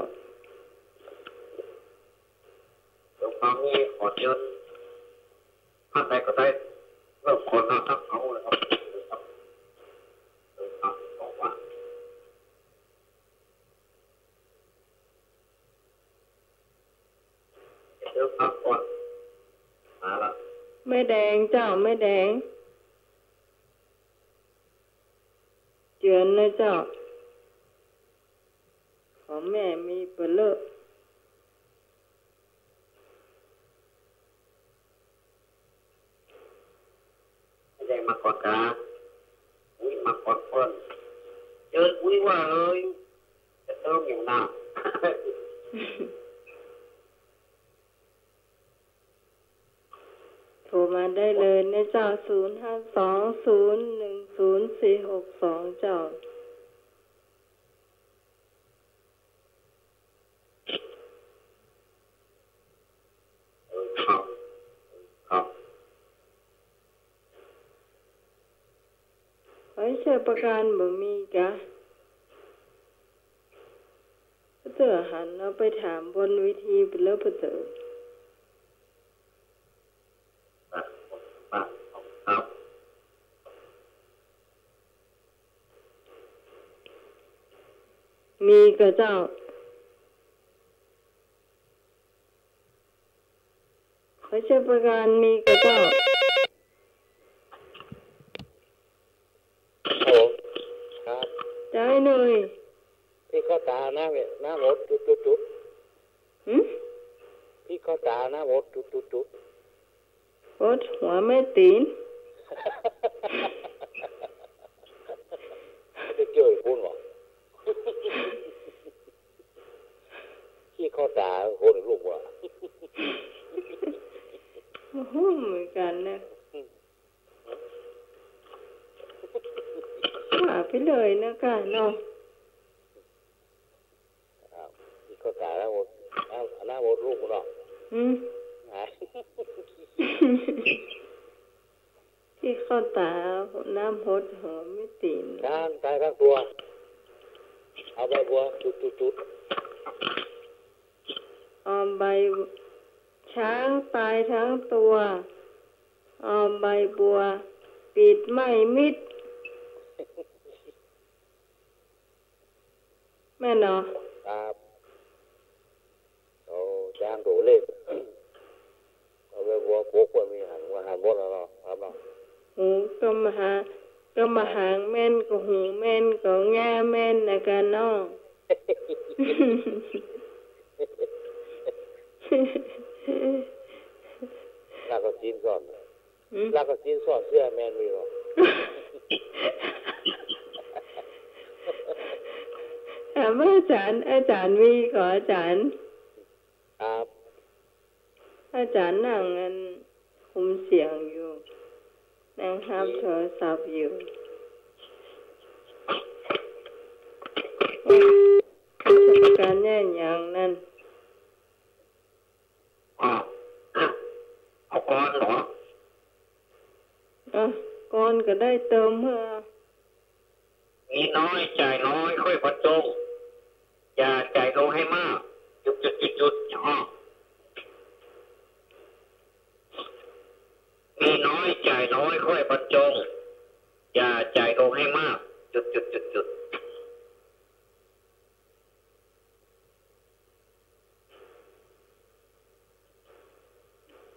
เติมคำนี้ขอเชิญท่านใดก็ได้เริ่มคนนะครับเอาเลยครับเติมคำบอกว่าเติมคำก่อนมาละไม่แดงเจ้าไม่แดงเจือนนะเจ้าของแม่มีเปลือกไม่ได้มาก่อนกามาก่อนคนเจอว่าเลยจะเติมอย่างหน้าโทรมาได้เลยนะเจ้า052010462เจ้าไว้เชื่อประกันบ่มีกะเตือหันเราไปถามบนวิธีไปแล้วเตือมีกับเจ้าขอเชื่อประกันมีกับเจ้าครับได้หน่อยพี่ข้อตาหน้าหมดจุดพี่ข้อตาหน้าหมดจุดโอ๊ตหัวไม่ตีนจะเจอพูดหรอพี่ข้อตาโหดลูกว่ะเหมือนกันนะว่าไปเลยนะกันเนาะพี่ข้อตาหน้าหมดลูกเนาะที่เข้าตาน้ำพดหอมไม่ตีนด้านตายทั้งตัวเอาใบบัวจุดใบช้างตายทั้งตัวใบบัวปิดไม่มิดแม่เนาะครับเอาจ้างโดเล็กเอาใบบัวพกไว้มีหันหมดแล้วเนาะครับเนาะหูก็มาหางแม่นก็หูแม่นก็แง่แม่นนะกันเนาะลากจีนสอนเสื้อแมนมีหรอถามว่าอาจารย์มีขออาจารย์ครับ อาจารย์นั่งเงินคุมเสียงอยู่นั่งรับโทรศัพท์อยู่ราชการแน่นอย่างนั้นเอาก้อนเหรอก้อนก็ได้เติมเมื่อมีน้อยจ่ายน้อยค่อยบรรจงอย่าจ่ายลงให้มากจุดมีน้อยจ่ายน้อยค่อยบรรจงอย่าจ่ายลงให้มากจุด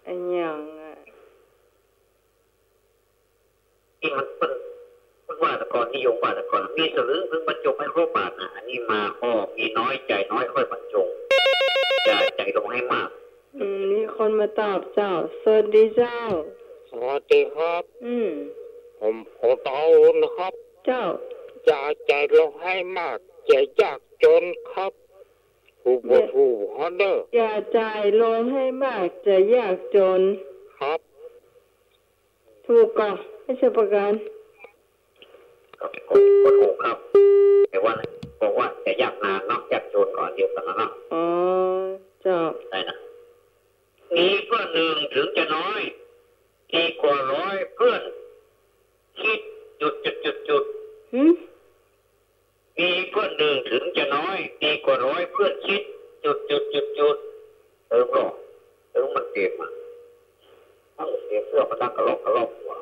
อันอย่างที่มันเป็นว่าตะกอนนิยมว่าตะกอนมีสลึงเพิ่งบรรจงให้ครบบาทนะอันนี้มาข้อมีน้อยจ่ายน้อยค่อยบรรจงอย่าจ่ายลงให้มากมีคนมาตอบเจ้าสวัสดีเจ้าสวัสดีครับผมเตานะครับเจ้าอย่าใจลงให้มากอย่ายากจนครับถูกฮอนเดอร์อย่าจ่ายลงให้มากจะยากจนครับถูกก่อนไม่ใช่ประกันก็ถูกครับแต่ว่าบอกว่าจะยากนานนอกจากจนก่อนเดียวกันนะอ๋อเจ้าได้นะมีเพื่อนหนึ่งถึงจะน้อยดีกว่าร้อยเพื่อนคิดจุดมีเพื่อนหนึ่งถึงจะน้อยดีกว่าร้อยเพื่อนคิดจุดก็มันเจ็บมันเจ็บเสื้อมันตั้งกระลอกหัว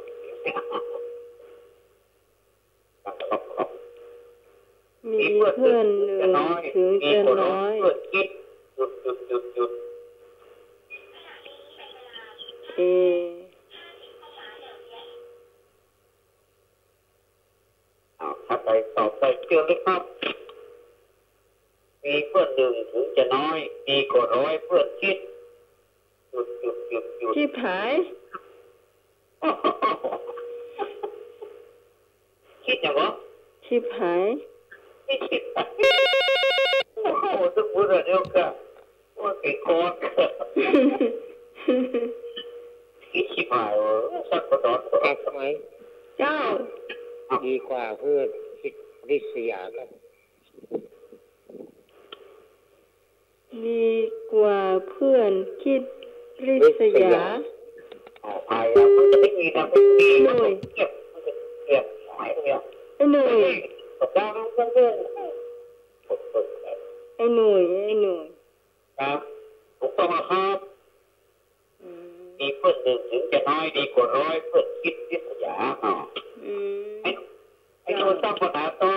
มีเพื่อนหนึ่งถึงจะน้อยเพื่อนคิดจุดถ้าไปตอบไปเชื่อเลยครับมีเพื่อนหนึ่งถึงจะน้อยดีกว่าร้อยเพื่อนคิดจุดที่ผายคิดอย่างวะที่ผายโอ้โหทุกคนเดียวกันว่าเก่งโคตรคิดผายสักกระดอนทำไมเจ้าดีกว่าเพื่อนคิดริษยากันดีกว่าเพื่อนคิดริษยาไปมันจะไม่มีนะไม่มีหน่อยเก็บหายเลยไอ้หน่อยดาวเพื่อนไอ้หน่อยครับถูกต้องครับมีเพื่อนหนึ่งถึงจะน้อยดีกว่าร้อยเพื่อนคิดริษยาไอ้โดนต้องปัญหาต่อ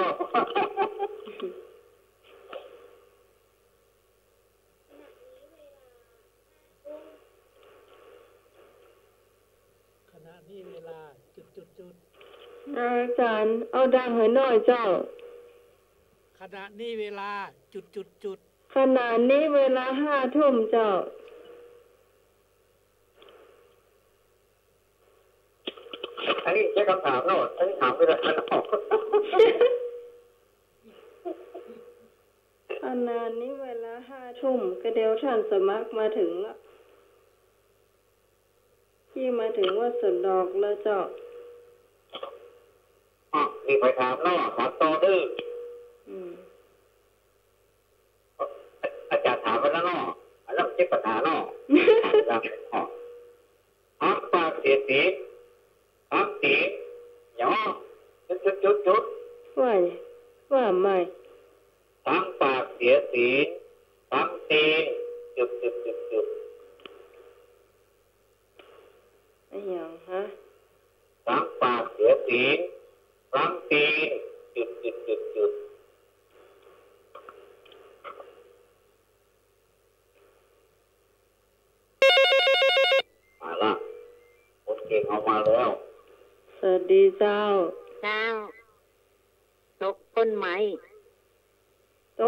ขณะนี้เวลาจุดอาจารย์เอาดังให้หน่อยเจ้าขณะนี้เวลาจุดขณะนี้เวลา5 ทุ่มเจ้าอันนี้ใช้คำถามโน่นอันนี้ถามไปเลยขณะนี้เวลา5 ทุ่มก็เดี๋ยวท่านสมัครมาถึงละที่มาถึงว่าสนดอกแล้วเจ้ามีไปถามเนาะถามต่อดื้ออาจารย์ถามไปแล้วเนาะแล้วเจ็บปัญหาเนาะปากเสียสีสีหยอจุดว่าไม่ทั้งปากเสียสีทั้งตีนจุดอย่างฮะทั้งปากเสียสีทั้งตีนจุดมาละคนเก่งเอามาแล้วสวัสดีเจ้าตกต้นไม้อ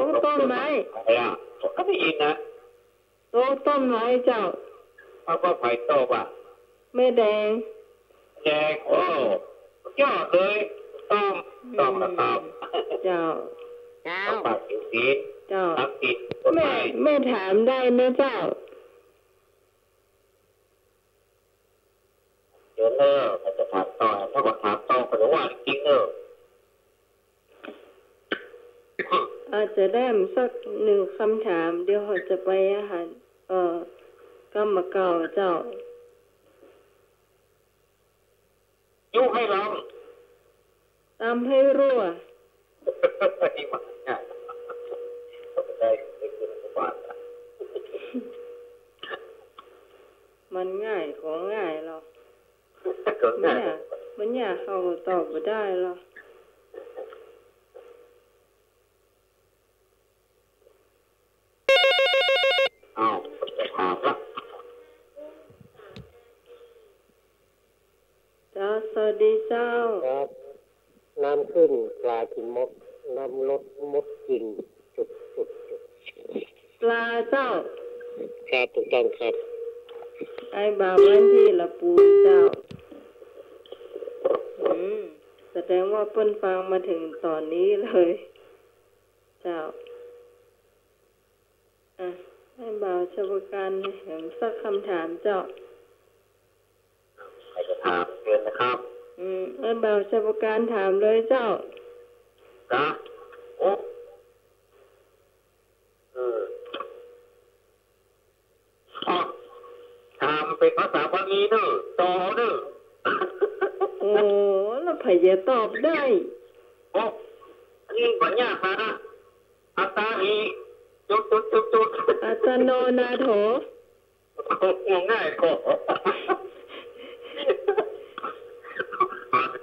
ะไรอ่ะก็ไม่ยินนะตกต้นไม้เจ้าเอาว่าไผ่โตป่ะแม่แดงโอ้ยอดเลยต้องนะครับเจ้าปากสีเจ้าตักติดแม่ถามได้ไหมเจ้า เนอร์เขาจะถามต่อถ้าว่าถามต่อก็จะว่าจริงเนอร์ อาจจะได้สักหนึ่งคำถามเดี๋ยวเขาจะไปอาหารกรรมเก่าเจ้ายุ่งให้เรา ตามให้รั่วนี่มันง่ายได้ขึ้นบาทมันง่ายของง่ายหรอ ก็ง่าย มันยากเขาตอบไม่ได้หรออ้าวจะถามละเจ้าสวัสดีเจ้าครับน้ำขึ้นปลากินมดน้ำลดมดกินจุดปลาเจ้าครับถูกต้องครับไอ้บาวันที่ละปูนเจ้าแสดงว่าเปิ้นฟังมาถึงตอนนี้เลยเจ้าให้บ่าวชาวการเห็นสักคำถามเจ้าใครจะถามเชิญนะครับให้บ่าวชาวการถามเลยเจ้าจ้ะโอ้ถามเป็นภาษาบาลีเนอะต่อเนอะโอ้แล้วไผจะตอบได้โอ้นี่ปัญญาค่ะอัตตาหิจุดอัตโนนาโถง่ายก็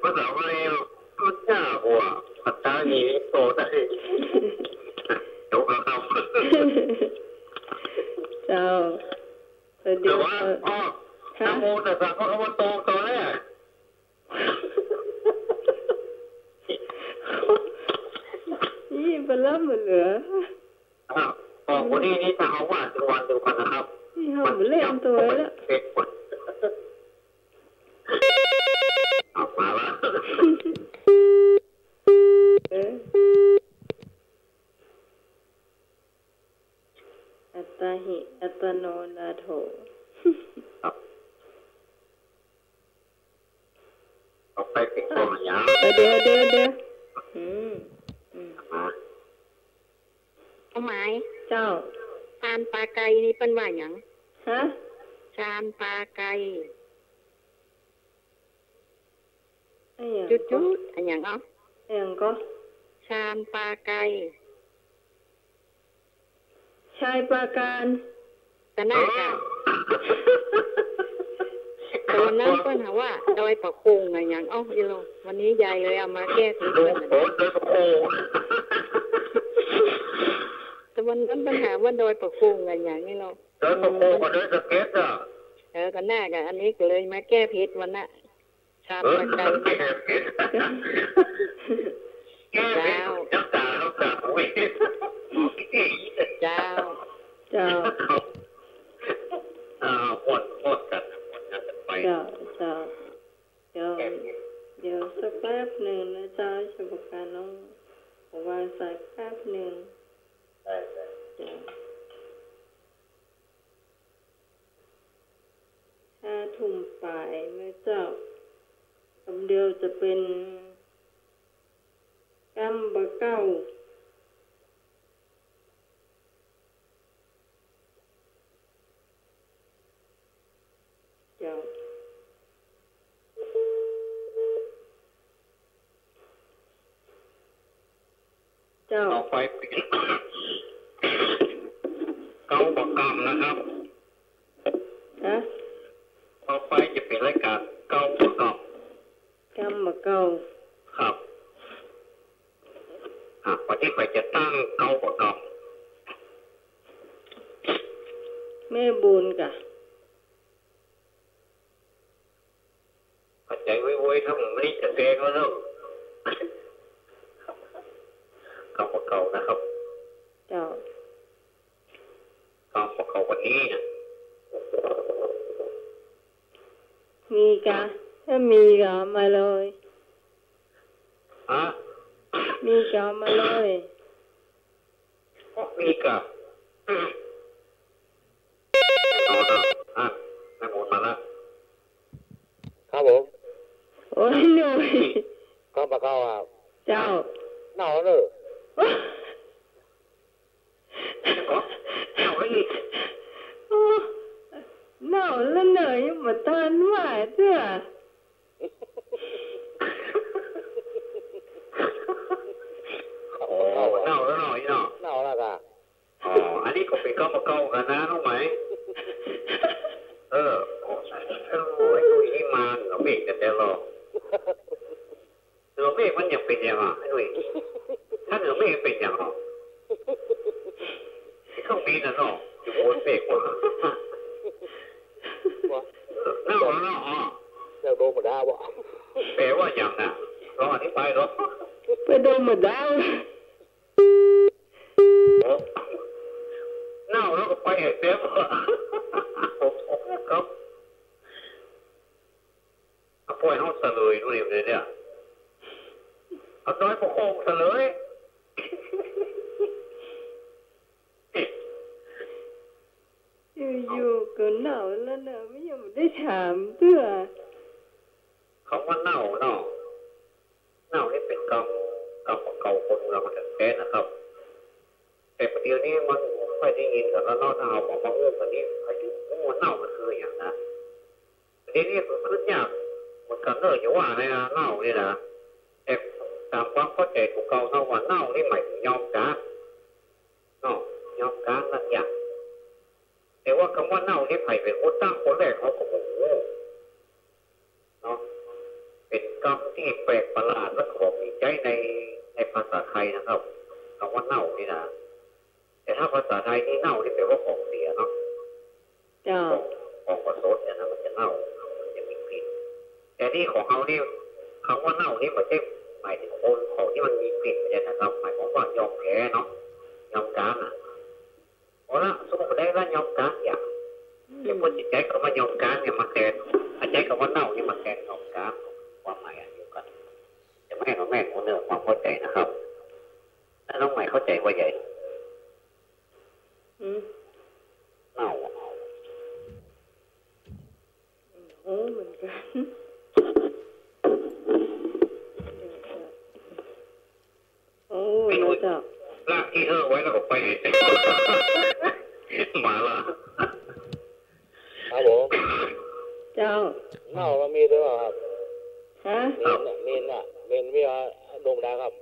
ภาษาบาลีมันยากกว่าอัตตาหิโตได้เดี๋ยวครับเจ้าเดี๋ยวว่านะโมตัสสะพระคะวะโตตอนแรกนี่เป็นล่ำเหลือบอกคนนี้นี่ถ้าเอาว่าถึงวันเดียวกันนะครับนี่เขาเล่นตัวแล้วออกมาแล้วอัตตาหิอัตโนนาโถออกไปเป็นตัวอย่างเดี๋ยวเอาหมายเจ้าชานปลาไก่นี่เป็นว่าหยังฮะชานปลาไก่จุดอันหยังเอาอย่างก็ชานปลาไก่ชายปราการแต่น่าจะตอนนั้นเพิ่นหาว่าดอยประคงอะไรอย่างเอ้าอีโลวันนี้ยายเลยเอามาแก้ทีเพิ่นน่ะแต่วันนั้นปัญหาว่าดอยประคงอะไรอย่างนี้เนาะดอยประคงกับดอยสะเก็ดอ่ะก็น่าจะอันนี้ก็เลยมาแก้ผิดวันน่ะชามปลาไก่แก้ผิดเจ้าเจ้าหมดกันไปเดี๋ยวสักแป๊บหนึ่งนะเจ้าชาวการน้องวางสายแป๊บหนึ่ง5 ทุ่มปลายนะเจ้าคำเดียวจะเป็นกำบะเก้าเจ้าต่อไปเก้าประกรรมนะครับต่อไปจะเป็นรายการเก้าประกรรมกำบะเก้าครับวันนี้ไปจะตั้งเก้าประกรรมแม่บุญกะปัจจัยไว้ๆถ้ามันไม่จะแดงแล้วเก้าประกรรมนะครับเจ้าเก้าประกรรมวันนี้มีกะถ้ามีกะมาเลยมีกะมาเลยมีกะเอาละแม่บุญมาแล้วครับผม โอ้ยเหนื่อย เข้ามาเข้าอ่ะ เจ้า หนาวเนอะ โอ้หนาวแล้วเหนื่อยยังมาทานว่าเจ้า โอ้เน่าแล้วหน่อยเนาะ หนาวแล้วกะ อ๋ออันนี้ก็เป็นก้าวมาเก้ากันนะน้องไหมโอ้ไอ้ลุยนี่มาเราเมฆจะแต่รอเราเมฆมันยังเป็นยังไงไอ้ลุยถ้าเราเมฆเป็นยังไงเครื่องบินนะเนาะอยู่บนเมฆว่ะเน่าแล้วเนาะ เดี๋ยวโดนหมดดาวะ แปลว่าอย่างน่ะลองอธิบายหรอ ไปโดนหมดดาว เน่าแล้วก็ไปเห็ดเต็มครับเอาป่วยห้องเสลยดูดิเลยเนี่ยเอาต้อยประโคงเสลยอยู่ๆก็หนาวแล้วนะไม่ยังไม่ได้ถามเจ้า เขาว่าเน่าเนาะเน่านี่เป็นกรรมของเก่าคนเรามันจะแก้นะครับแต่ประเดี๋ยวนี้มันไม่ได้ยินกันแล้วเนาะถ้าเอาของมาอุ้มอันนี้ไอ้ที่มันเน่ามันคืออย่างนะประเดี๋ยวนี้มันขึ้นยากมันกันเลิกอย่าว่าเลยนะเน่านี่นะแต่ตามความเข้าใจของเก่าเน่าว่าเน่านี่หมายถึงยอมการเนาะยอมการนั่นอย่างแต่ว่าคำว่าเน่านี่ไผ่เป็นคนตั้งคนแรกเขาก็โอ้โหเนาะเป็นคำที่แปลกประหลาดและของมีใจในภาษาไทยนะครับคำว่าเน่านี่นะแต่ถ้าภาษาไทยนี่เน่านี่แปลว่าของเสียเนาะ เจ้า ของประสดเนี่ยนะมันจะเน่ามันจะมีกลิ่นแต่นี่ของเขานี่คำว่าเน่านี่มันไม่หมายถึงคนของที่มันมีกลิ่นเนี่ยนะครับหมายความว่ายอมแพ้เนาะยอมการอ่ะเอาละสมมติได้ว่ายอมการอย่างที่คนจิตใจก็มายอมการเนี่ยมาแทนอาจใจคำว่าเน่านี่มาแทนยอมการความหมายอันเดียวกันจะไม่ให้เราแม่คนเนื้อความเข้าใจนะครับถ้าน้องใหม่เข้าใจว่าใหญ่เน่าโอ้เหมือนกันโอ้เราจะ ลากที่ไว้แล้วก็ไปมาละ ครับผม เจ้า หนาวเรามีด้วยครับ ฮะ เมนมีโดมดาครับ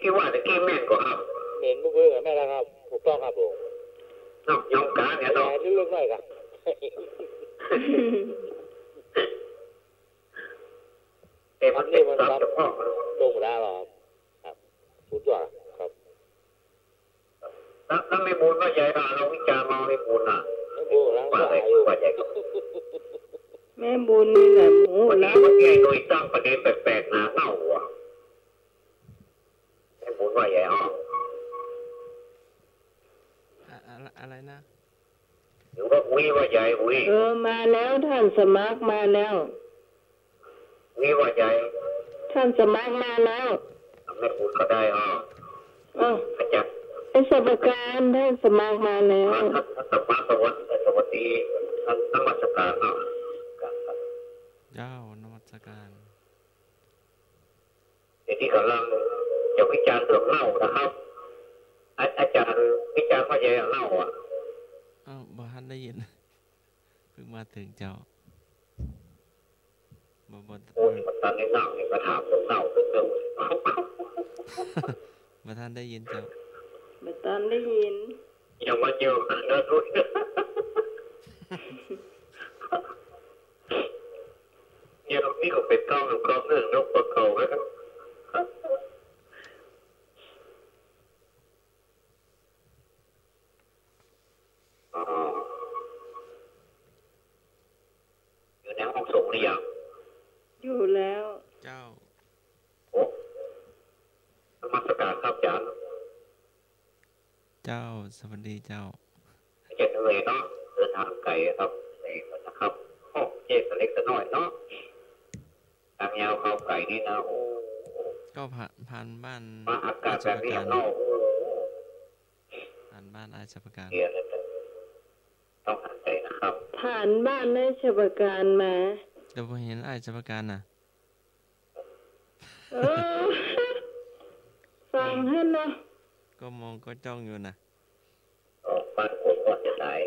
ที่ว่าตะกี้แม่นกว่าครับ เมนเบื่อแม่ครับถูกต้องครับผม นอกยอมการเนี่ยต้อง เรื่องหน่อยครับ แต่มันนี่มันรับเฉพาะ โดมดาหรอครับสุดยอดครับ แล้วไม่มูลว่าใหญ่เราวิจารณ์มาไม่มูลอ่ะ ไม่บูแล้ว ว่า ก็ อะไร อยู่ ว่าใหญ่ แม่บุญนี่แหละหมู วัน นะ นี้มันแก้โดยตั้งประเด็นแปลกๆนะเน่าอ่ะไม่มูลว่าใหญ่อ๋อ อะไรนะ หรือว่าอุ้ยว่าใหญ่อุ้ย มาแล้วท่านสมัครมาแล้ว อุ้ยว่าใหญ่ ท่านสมัครมาแล้ว ไม่มูลก็ได้อ๋อ อาจารย์ ไอ้สมการท่านสมัครมาแล้ว ท่านสมัครสวัสดีท่านนมัสการเนาะ เจ้านมัสการ ในที่กำลังจะวิจารณ์เรื่องเล่านะครับ อาจารย์วิจารณ์ว่าใหญ่เล่าอ่ะ บ่ทันได้ยิน เพิ่งมาถึงเจ้าบ่ โอ้ยมันตอนนี้เล่าเนี่ยมาถามเรื่องเล่าเรื่อง บ่ทันได้ยินเจ้า ไม่ตอนได้ยิน ยังมาเจอนะด้วยเนี่ยนี่ก็เป็นกล้องกล้องเรื่องนกประเขาแล้วครับอยู่ในห้องส่งหรือยัง อยู่แล้ว เจ้า โอ้นมัสการครับอาจารย์ เจ้าสวัสดีเจ้า เจ็ดเลยเนาะเดินทางไกลครับนี่นะครับโอ้เจ็ดเล็กน้อยเนาะทางยาวเข้าไกลนี่นะโอ้ ก็ผ่านบ้าน มาอากาศแบบนี้เนาะโอ้ ผ่านบ้านอาชญการ เดี๋ยวต้องหันใจนะครับ ผ่านบ้านได้ฉบับการมา แต่พอเห็นไอ้จะประการน่ะ เออฟังให้นะ ก็มองก็จ้องอยู่นะ บ้านผมก็จะตาย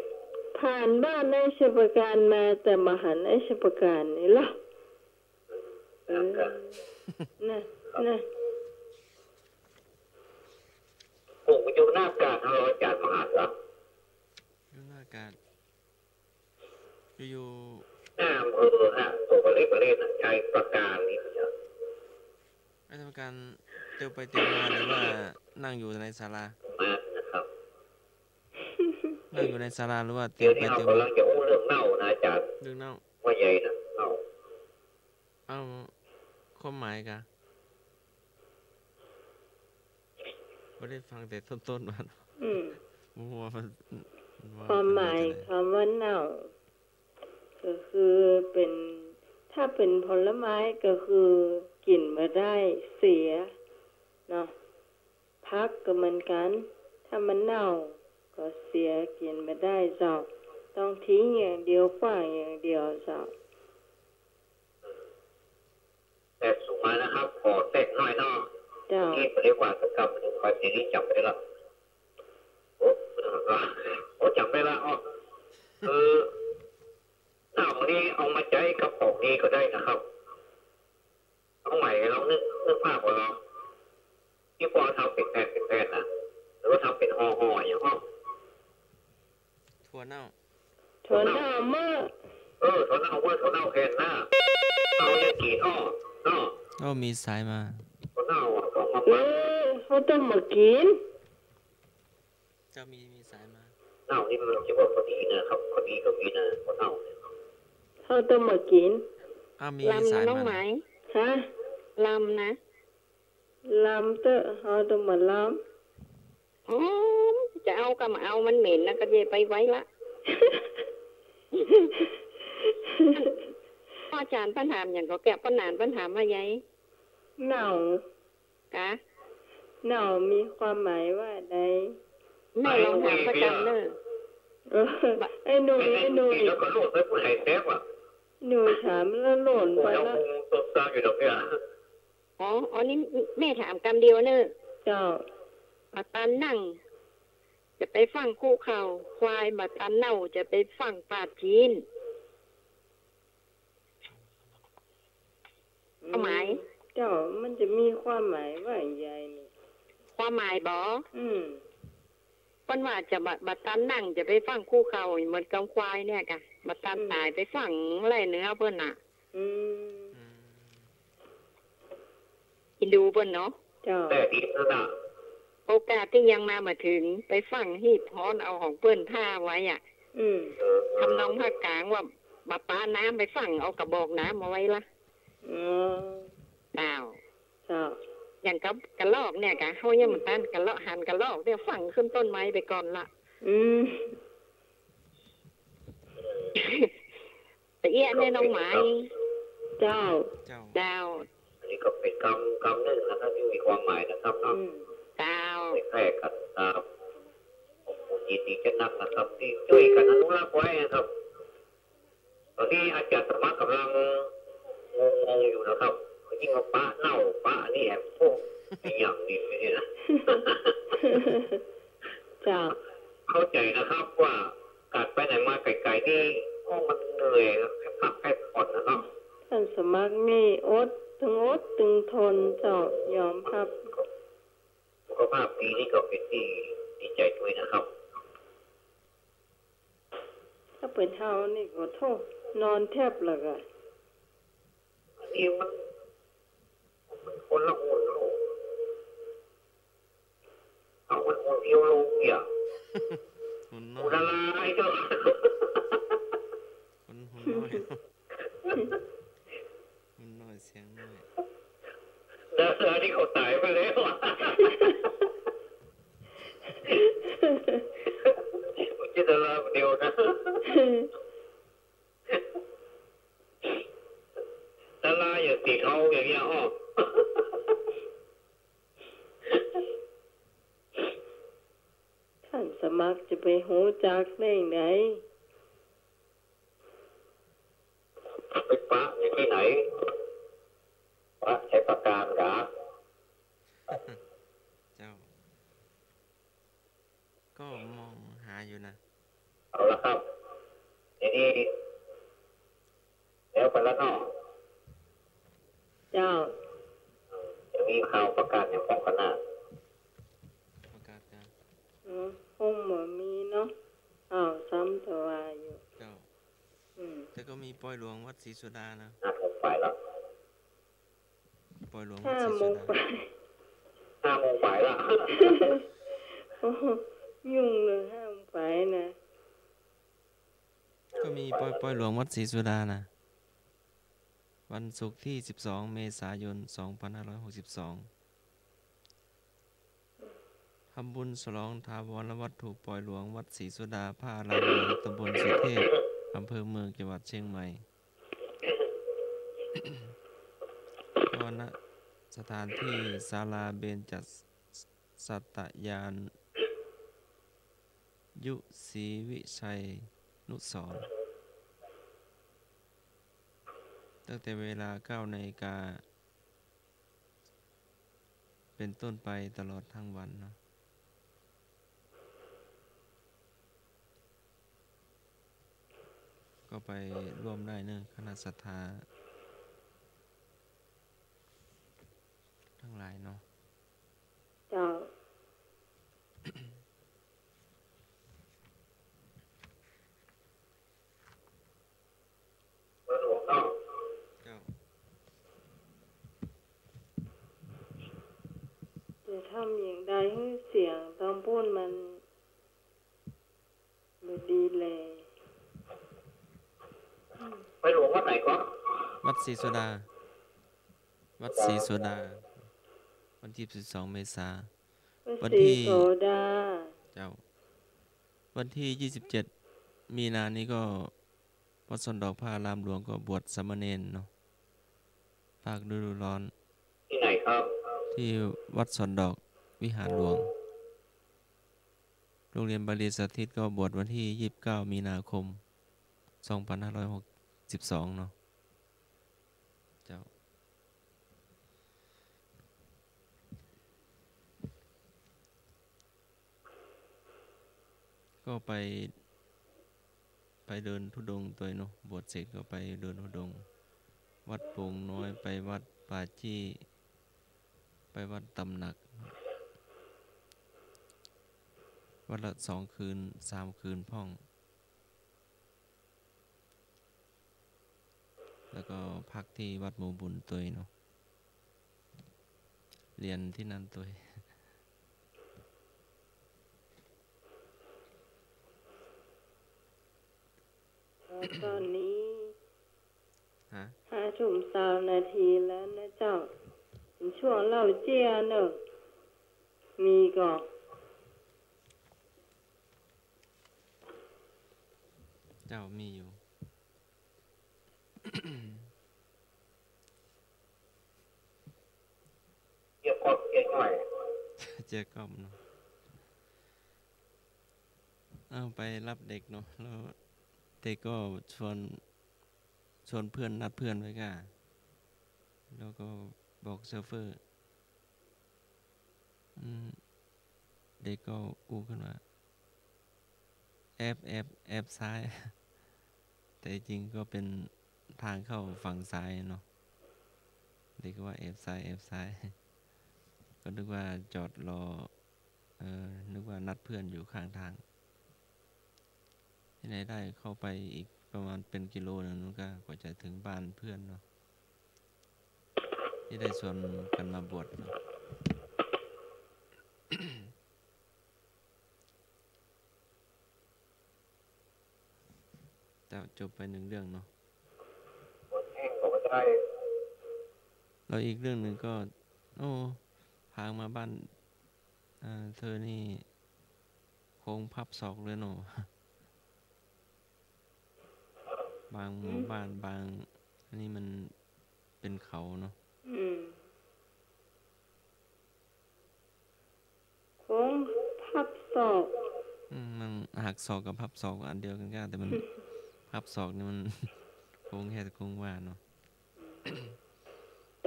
ผ่านบ้านไอ้ชปการมาแต่มาหันไอ้ชปการนี่ล่ะน่ะน่ะ ผมอยู่หน้าการทะเลาะจานมหาลัก อยู่หน้าการอยู่ หน้าอำเภอฮะตัวประเทศชัยประการนี่เนี่ย ไอ้จะประการเตียวไปเตียวมาหรือว่านั่งอยู่ในศาลา มานะครับ นั่งอยู่ในศาลาหรือว่าเตี เดี๋ ย ยว ว ไป นี้เรา เตียว กำ มา ลังจะอู้เรื่องเน่านะอาจารย์ เรื่องเน่า ว่าใหญ่นะเน่า เอาความหมายกะไม่ได้ฟังแต่ต้นๆมา อืม ว่ามัน ความหมายคำว่าเน่าก็คือเป็นถ้าเป็นผลไม้ก็คือกินมาได้เสียเนาะพักก็เหมือนกัน ถ้ามันเน่าก็เสียกินมาได้เจ้าต้องทิ้งอย่างเดียวขว้างอย่างเดียวเจ้า แต่สุมานะครับขอแทรกน้อยเนาะ เจ้า ที่ปริวัติกรรมหนึ่งไปนี้จำได้ละโอ้จำได้ละอ๋อหน้าวันนี้เอามาใจกับของนี้ก็ได้นะครับเอาใหม่เรานึกภาพของเราที่พอทำเป็นแผ่นนะหรือว่าทำเป็นห่ออย่างห้อ ถั่วเน่า ถั่วเน่าเมื่อ ถั่วเน่าว่าถั่วเน่าแผ่นหน้าเอาอย่างกี่อ้อเนาะ ก็มีสายมา ถั่วเน่าของมา เขาต้องมากิน เจ้ามีสายมา เน่านี่มันจะว่าพอดีนะครับพอดีก็มีนะถั่วเน่า เขาต้องมากิน มี ลำ สา นะ ย น้อง มา ไหม ฮะ ลำนะ ลำเตอะเขาต้องมาล อ๋อจะเอาก็มาเอามันเหม็นนะก็จะไปไว้ละ พ่ออาจารย์ปัญหามอย่างก็แกะปัญหาปัญหามาใหญ่ ำเน่าก ะ เน่ามีความหมายว่าใด แม่ลองถามประจำเนอะ เออไอ้หนุ่ย แล้วก็โลดไปผู้ใหญ่แทบอ่ะ หนุ่ยถามแล้วหล่นไป เรา แล้ว คงตบตาอยู่ตรงนี้ อ๋อนี่แม่ถามกำเดียวเนอะ เจ้า บัดตันนั่ง จะไปฟังคู่เข่าควายบัดตันเน่าจะไปฟังปาดจีนความหมาย เจ้ามันจะมีความหมายว่าใหญ่นี่ ความหมายบอ อืม ปันว่าจะบัดตันนั่งจะไปฟังคู่เข่าเหมือนกับควายเนี่ยกะบัดตันตายไปฟังไรเนื้อเพิ่นน่ะ อืม อินดูเพิ่นเนาะ เจ้า แต่ดีนะนะ โอกาสที่ยังมาถึงไปฟังฮีบพรเอาของเพื่อนท่าไว้อ่ะ อืม ทำนองภาคกลางว่าบัดปาน้ำไปฟังเอากระบอกน้ำมาไว้ละ อ๋อ เปล่า เจ้า อย่างกับกระลอกเนี่ยกะเขายังเหมือนกันกระลอกหันกระลอกเนี่ยฝังขึ้นต้นไม้ไปก่อนละ อืม แต่เอี้ยเนี่ยน้องหมา เจ้า ดาว อันนี้ก็เป็นคำหนึ่งนะครับที่มีความหมายนะครับ อืม ดาว แรกกันผมยินดีจะนักนะครับที่ช่วยกันอนุรักษ์ไว้นะครับตอนนี้อาจารย์สมัครกำลังงงอยู่นะครับยิ่งว่าป้าเน่าป้านี่แอบพวกอย่างนี้นี่นะ เจ้า เข้าใจนะครับว่าการไปไหนมาไกลๆนี่มันเหนื่อยแค่พักแค่ผ่อนนะครับ ท่านสมัครนี่อดตึงทนเจ้ายอมพับ สุขภาพดีนี่ก็เป็นที่ดีใจด้วยนะครับ ถ้าเป็นเฮานี่ก็โทษนอนแทบละกะ อันนี้มันคนละคนโลกเอามันคนเดียวโลกเนี่ย หุ่นน้ อุ อย ดาลายเจ้า หุ่นน้อยหุ่นน้อยเสียงน้อย ดาราที่เขาตายไปแล้วอ่ะมันจะดาราเดียวนะดาราอย่าติดเขาอย่างเงี้ยอ้อ ท่านสมัครจะไปหูจักได้ไหน ไปปะ ก็มองหาอยู่นะ เอาละครับทีนี้แล้วไปแล้วเนาะ เจ้า จะมีข่าวประกาศอย่างป้องกันหน้า ประกาศการ คงบ่มีเนาะอ้าวซ้ำตัวอยู่ เจ้า อืม แต่ก็มีปล่อยหลวงวัดศรีสุดานะ หน้าผมไปแล้ว ปล่อยหลวงวัด ห้า ศรี โม สุ ง ดา ไป 5 โมงไปแล้ว โอ้โหยุ่งเลย5 โมงไปนะ ก็มีปล่อยหลวงวัดศรีสุดานะวันศุกร์ที่12 เมษายน 2562ทำบุญฉลองถาวรวัตถุปล่อยหลวงวัดศรีสุดาผ้าลายหลวงตำบลสุเทพอำเภอเมืองจังหวัดเชียงใหม่ ก็ณสถานที่ศาลาเบญจสัตยานยุศรีวิชัยนุสรณ์ตั้งแต่เวลา 9 นาฬิกาเป็นต้นไปตลอดทั้งวันเนาะก็ไปร่วมได้เนื่องคณะศรัทธาทั้งหลายเนาะ เจ้า เมื่อหลวงเนาะ เจ้า จะทำอย่างใดให้เสียงตอนพูดมันบ่ดีเลย ไปหลวงวัดไหนก่อน วัดศรีสุดา วัดศรีสุดา วันที่12 เมษา วัน สี ที่ โสดา เจ้า วันที่ 27 มีนานี้ก็วัดสนดอกผ้ารามหลวงก็บวชสามเณรเนาะภาคฤดูร้อน ที่ไหนครับ ที่วัดสนดอกวิหารหลวง โรงเรียนบาลีสาธิตก็บวชวันที่ 29 มีนาคม 2562 เนาะเจ้า ก็ไปเดินธุดงค์ตัวเนาะบวชเสร็จก็ไปเดินธุดงค์วัดโป่งน้อยไปวัดป่าจี้ไปวัดตำหนัก วัดละ2 คืน 3 คืนพ่อง แล้วก็พักที่วัดหมู่บุญตัวเนาะเรียนที่นั่นตัว ตอนนี้ ฮะ 5 ทุ่ม 3 นาทีแล้วนะเจ้าเป็นช่วงเล่าเจียเนอะมีก่อน เจ้ามีอยู่ เกี่ยวกับเกี่ยวหน่อย เจอกอมเนาะเอาไปรับเด็กเนาะแล้วเด็กก็ชวนเพื่อนนัดเพื่อนไว้ก่ะแล้วก็บอกโชเฟอร์เด็กก็อู้ขึ้นว่าแอบซ้าย แต่จริงก็เป็นทางเข้าฝั่งซ้ายเนาะเด็กก็ว่าแอบซ้าย ก็นึกว่าจอดรอนึกว่านัดเพื่อนอยู่ข้างทางที่ไหนได้เข้าไปอีกประมาณเป็นกิโลนึงก็กว่าจะถึงบ้านเพื่อนเนาะที่ได้ชวนกันมาบวชเนาะ แต่จบไป1 เรื่องเนาะ บนแห้งก็ไม่ได้ แล้วอีกเรื่องหนึ่งก็ โอ้พามาบ้านเธอนี่โค้งพับศอกเลยเนาะ บางหมู่บ้านบางอันนี้มันเป็นเขาเนาะ โค้งพับศอก มันหักศอกกับพับศอกอันเดียวกันก็แต่มัน พับศอกนี่มัน โค้งแค่โค้งว่าเนาะ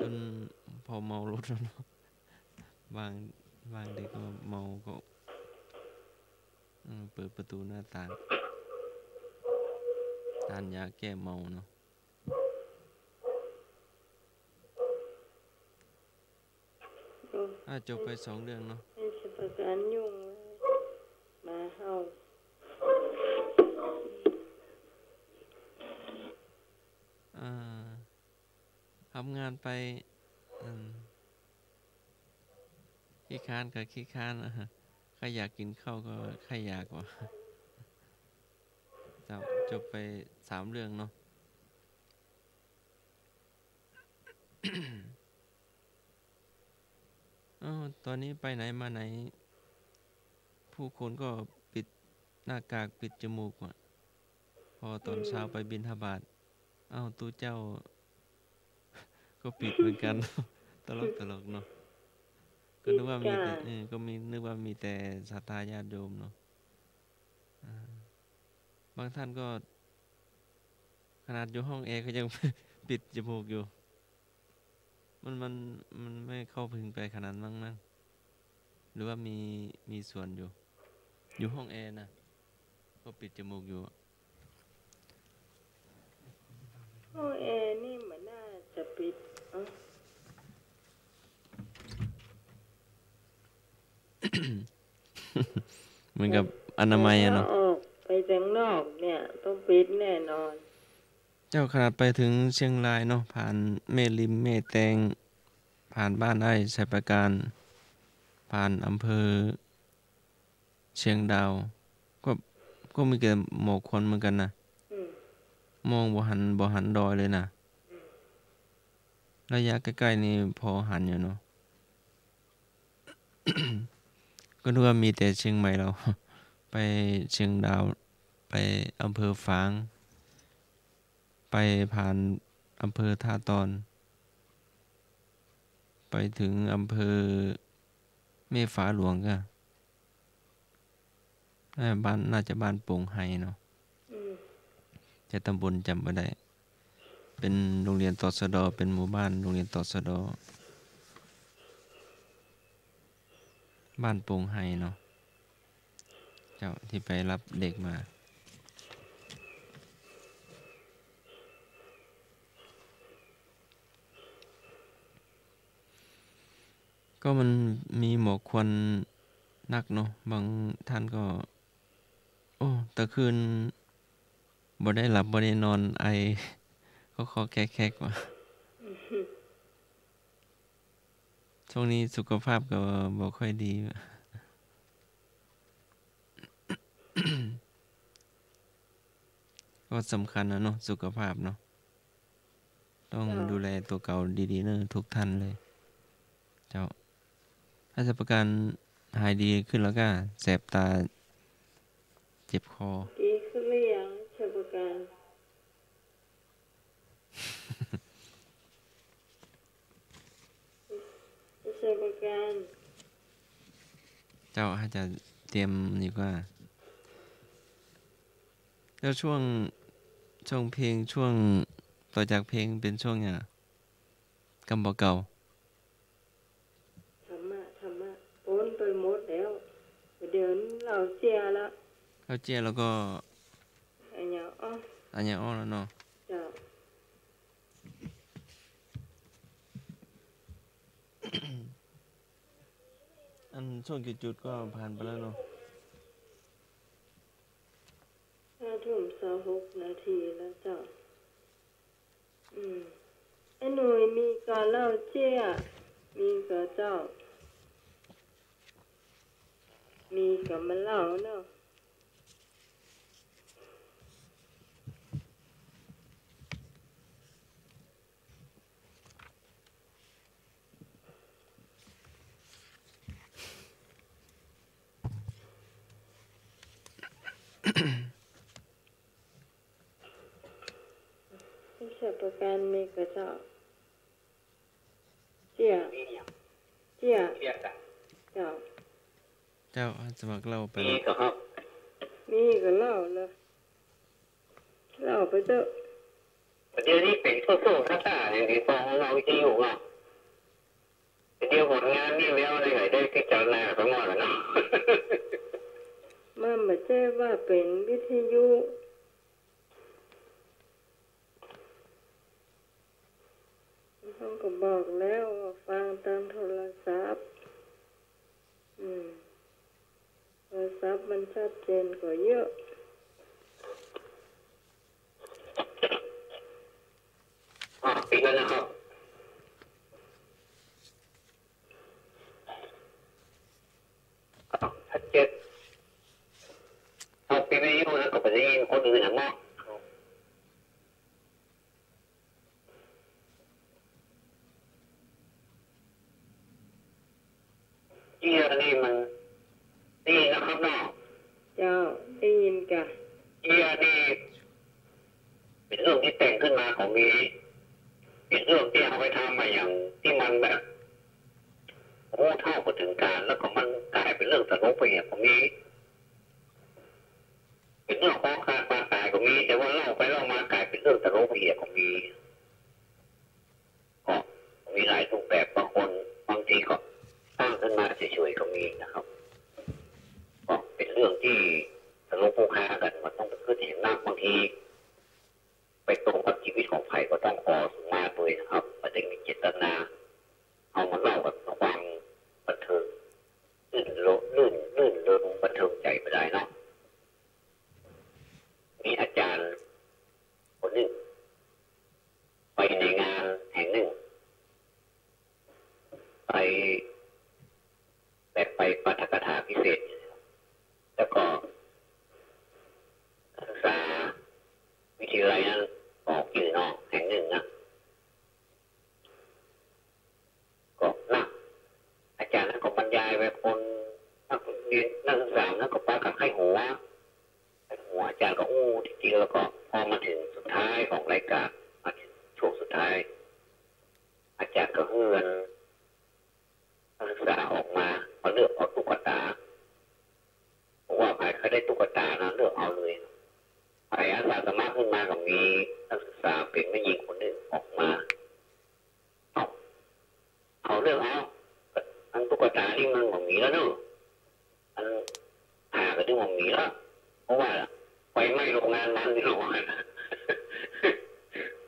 จนพอเมารถแล้วเนาะบางเด็กก็เมาก็ เปิดประตูหน้าต่างทานยาแก้เมาเนาะจบไป2เรื่องเนาะให้สิประกันยุ่งมาเฮาทำงานไปขี้ค้านกับขี้ค้านใครอยากกินข้าวก็ใครอยากว่ะจบไป3เรื่องเนาะ ตอนนี้ไปไหนมาไหนผู้คนก็ปิดหน้ากากปิดจมูกว่ะพอตอนเช้าไปบิณฑบาตตู้เจ้าก็ปิดเหมือนกัน ตลกเนาะก็นึกว่ามีแต่นึกว่ามีแต่ศรัทธาญาติโยมเนาะบางท่านก็ขนาดอยู่ห้องแอร์ก็ยัง ปิดจมูกอยู่มันไม่เข้าพึงไปขนาดนั้นมั้งหรือว่ามีส่วนอยู่ห้องแอร์นะก็ปิดจมูกอยู่ห้องแอร์นี่มันน่าจะปิดเหมือนกับอนามัยเนาะออกไปข้างนอกเนี่ยต้องปิดแน่นอนเจ้าขนาดไปถึงเชียงรายเนาะผ่านแม่ริมแม่แตงผ่านบ้านไอ้ชัยประการผ่านอำเภอเชียงดาวก็มีแต่หมอกควันเหมือนกันนะมองบ่หันดอยเลยนะระยะใกล้ๆนี่พอหันอยู่เนาะ ก็นึกว่ามีแต่เชียงใหม่เรา ไปเชียงดาวไปอำเภอฝางไปผ่านอำเภอท่าตอนไปถึงอำเภอแม่ฟ้าหลวงก็บ้านน่าจะบ้านโป่งไฮเนาะแต่ตำบลจำไม่ได้เป็นโรงเรียนตสดเป็นหมู่บ้านโรงเรียนตสดบ้านโป่งไฮเนาะเจ้าที่ไปรับเด็กมาก็มันมีหมอกควันนักเนาะบางท่านก็ตะคืนบ่ได้หลับบ่ได้นอนไอก็ขอแคกๆว่ะช่วงนี้สุขภาพก็บ่ค่อยดี ก็สำคัญนะเนาะสุขภาพเนาะต้องดูแลตัวเก่าดีๆเนอะทุกท่านเลยเจ้าถ้าจะประกันหายดีขึ้นแล้วก็แสบตาเจ็บคอดีขึ้นหรือยังเชฟประกันเชฟประกันเจ้าอาจจะเตรียมนี่ว่าแล้วช่วงเพลงช่วงต่อจากเพลงเป็นช่วงอย่างกำบ่เก่าธรรมะโอนไปหมดแล้วเดี๋ยวเราเสียแล้วเราเจียแล้วก็อันยังอ้อแล้วเนาะจ้ะอันช่วงจุดก็ผ่านไปแล้วเนาะ5:26 นาทีแล้วจ้ะไอ้หน่วยมีการเล่าเจี้ยมีกับเจ้ามีกับมาเล่าเนาะเฉพาะการมีกระเจ้าเจียเจ้าสมัครเล่าไปมีก็ครับมีก็เล่าเลยเล่าไปเถอะเดี๋ยวนี้เป็นโซ่ๆท่าๆอย่างที่ฟังเราจะอยู่อ่ะเดี๋ยวผลงานนี่แล้วอะไรได้พิจารณาทั้งหมดแล้วเนาะมันไม่ใช่ ว่าเป็นวิทยุเขาก็บอกแล้วว่าฟังตามโทรศัพท์โทรศัพท์มันชัดเจนกว่าเยอะปิดแล้วนะครับชัดเจนเอาปิดวิทยุแล้วก็ไปได้ยินคนอื่นนะมั้งเจียนี่มันนี่นะครับเนาะเจ้าได้ยินกะเจียนี่เป็นเรื่องที่แต่งขึ้นมาของนี้เป็นเรื่องที่เอาไปทำมาอย่างที่มันแบบโอ้เท่ากับถึงการแล้วก็มันกลายเป็นเรื่องตลกไปอย่างของนี้เป็นเรื่องของการปาตายของนี้แต่ว่าเล่าไปเล่ามากลายเป็นเรื่องตลกไปอย่างของนี้ก็มีหลายรูปแบบบางคนบางทีก็สร้างขึ้นมาเฉยๆก็มีนะครับก็เป็นเรื่องที่ตลกโปกฮากันมันต้องเป็นเรื่องที่เห็นหน้าบางทีไปตรงกับชีวิตของใครก็ต้องขอสมาด้วยนะครับไม่ได้มีเจตนาเอามาเล่ากับความบันเทิงลื่นเริงบันเทิงใจไปได้เนาะมีอาจารย์คนหนึ่งไปในงานแห่งหนึ่งไปปาฐกถาพิเศษแล้วก็ศึกษาวิทยาลัยนั้นออกอยู่นอกแห่งหนึ่งนะก็นักอาจารย์นั้นก็บรรยายแบบคนนักเรียนนักศึกษานั้นก็ปากับให้หัวอาจารย์ก็จริงๆแล้วก็พอมาถึงสุดท้ายของรายการมาถึงช่วงสุดท้ายอาจารย์ก็เฮือนนักศึกษาออกมาเขาเลือกเอาตุ๊กตาบอกว่าใครได้ตุ๊กตานะเลือกเอาเลยไอ้อาสาสมัครขึ้นมากับมีนักศึกษาเป็นแม่หญิงคนหนึ่งออกมาเอาเรื่องเอาอันตุ๊กตาที่มันของมีแล้วเนอะอันหาก็ที่ของมีแล้วเพราะว่าไฟไหม้โรงงานมันนี่หรอ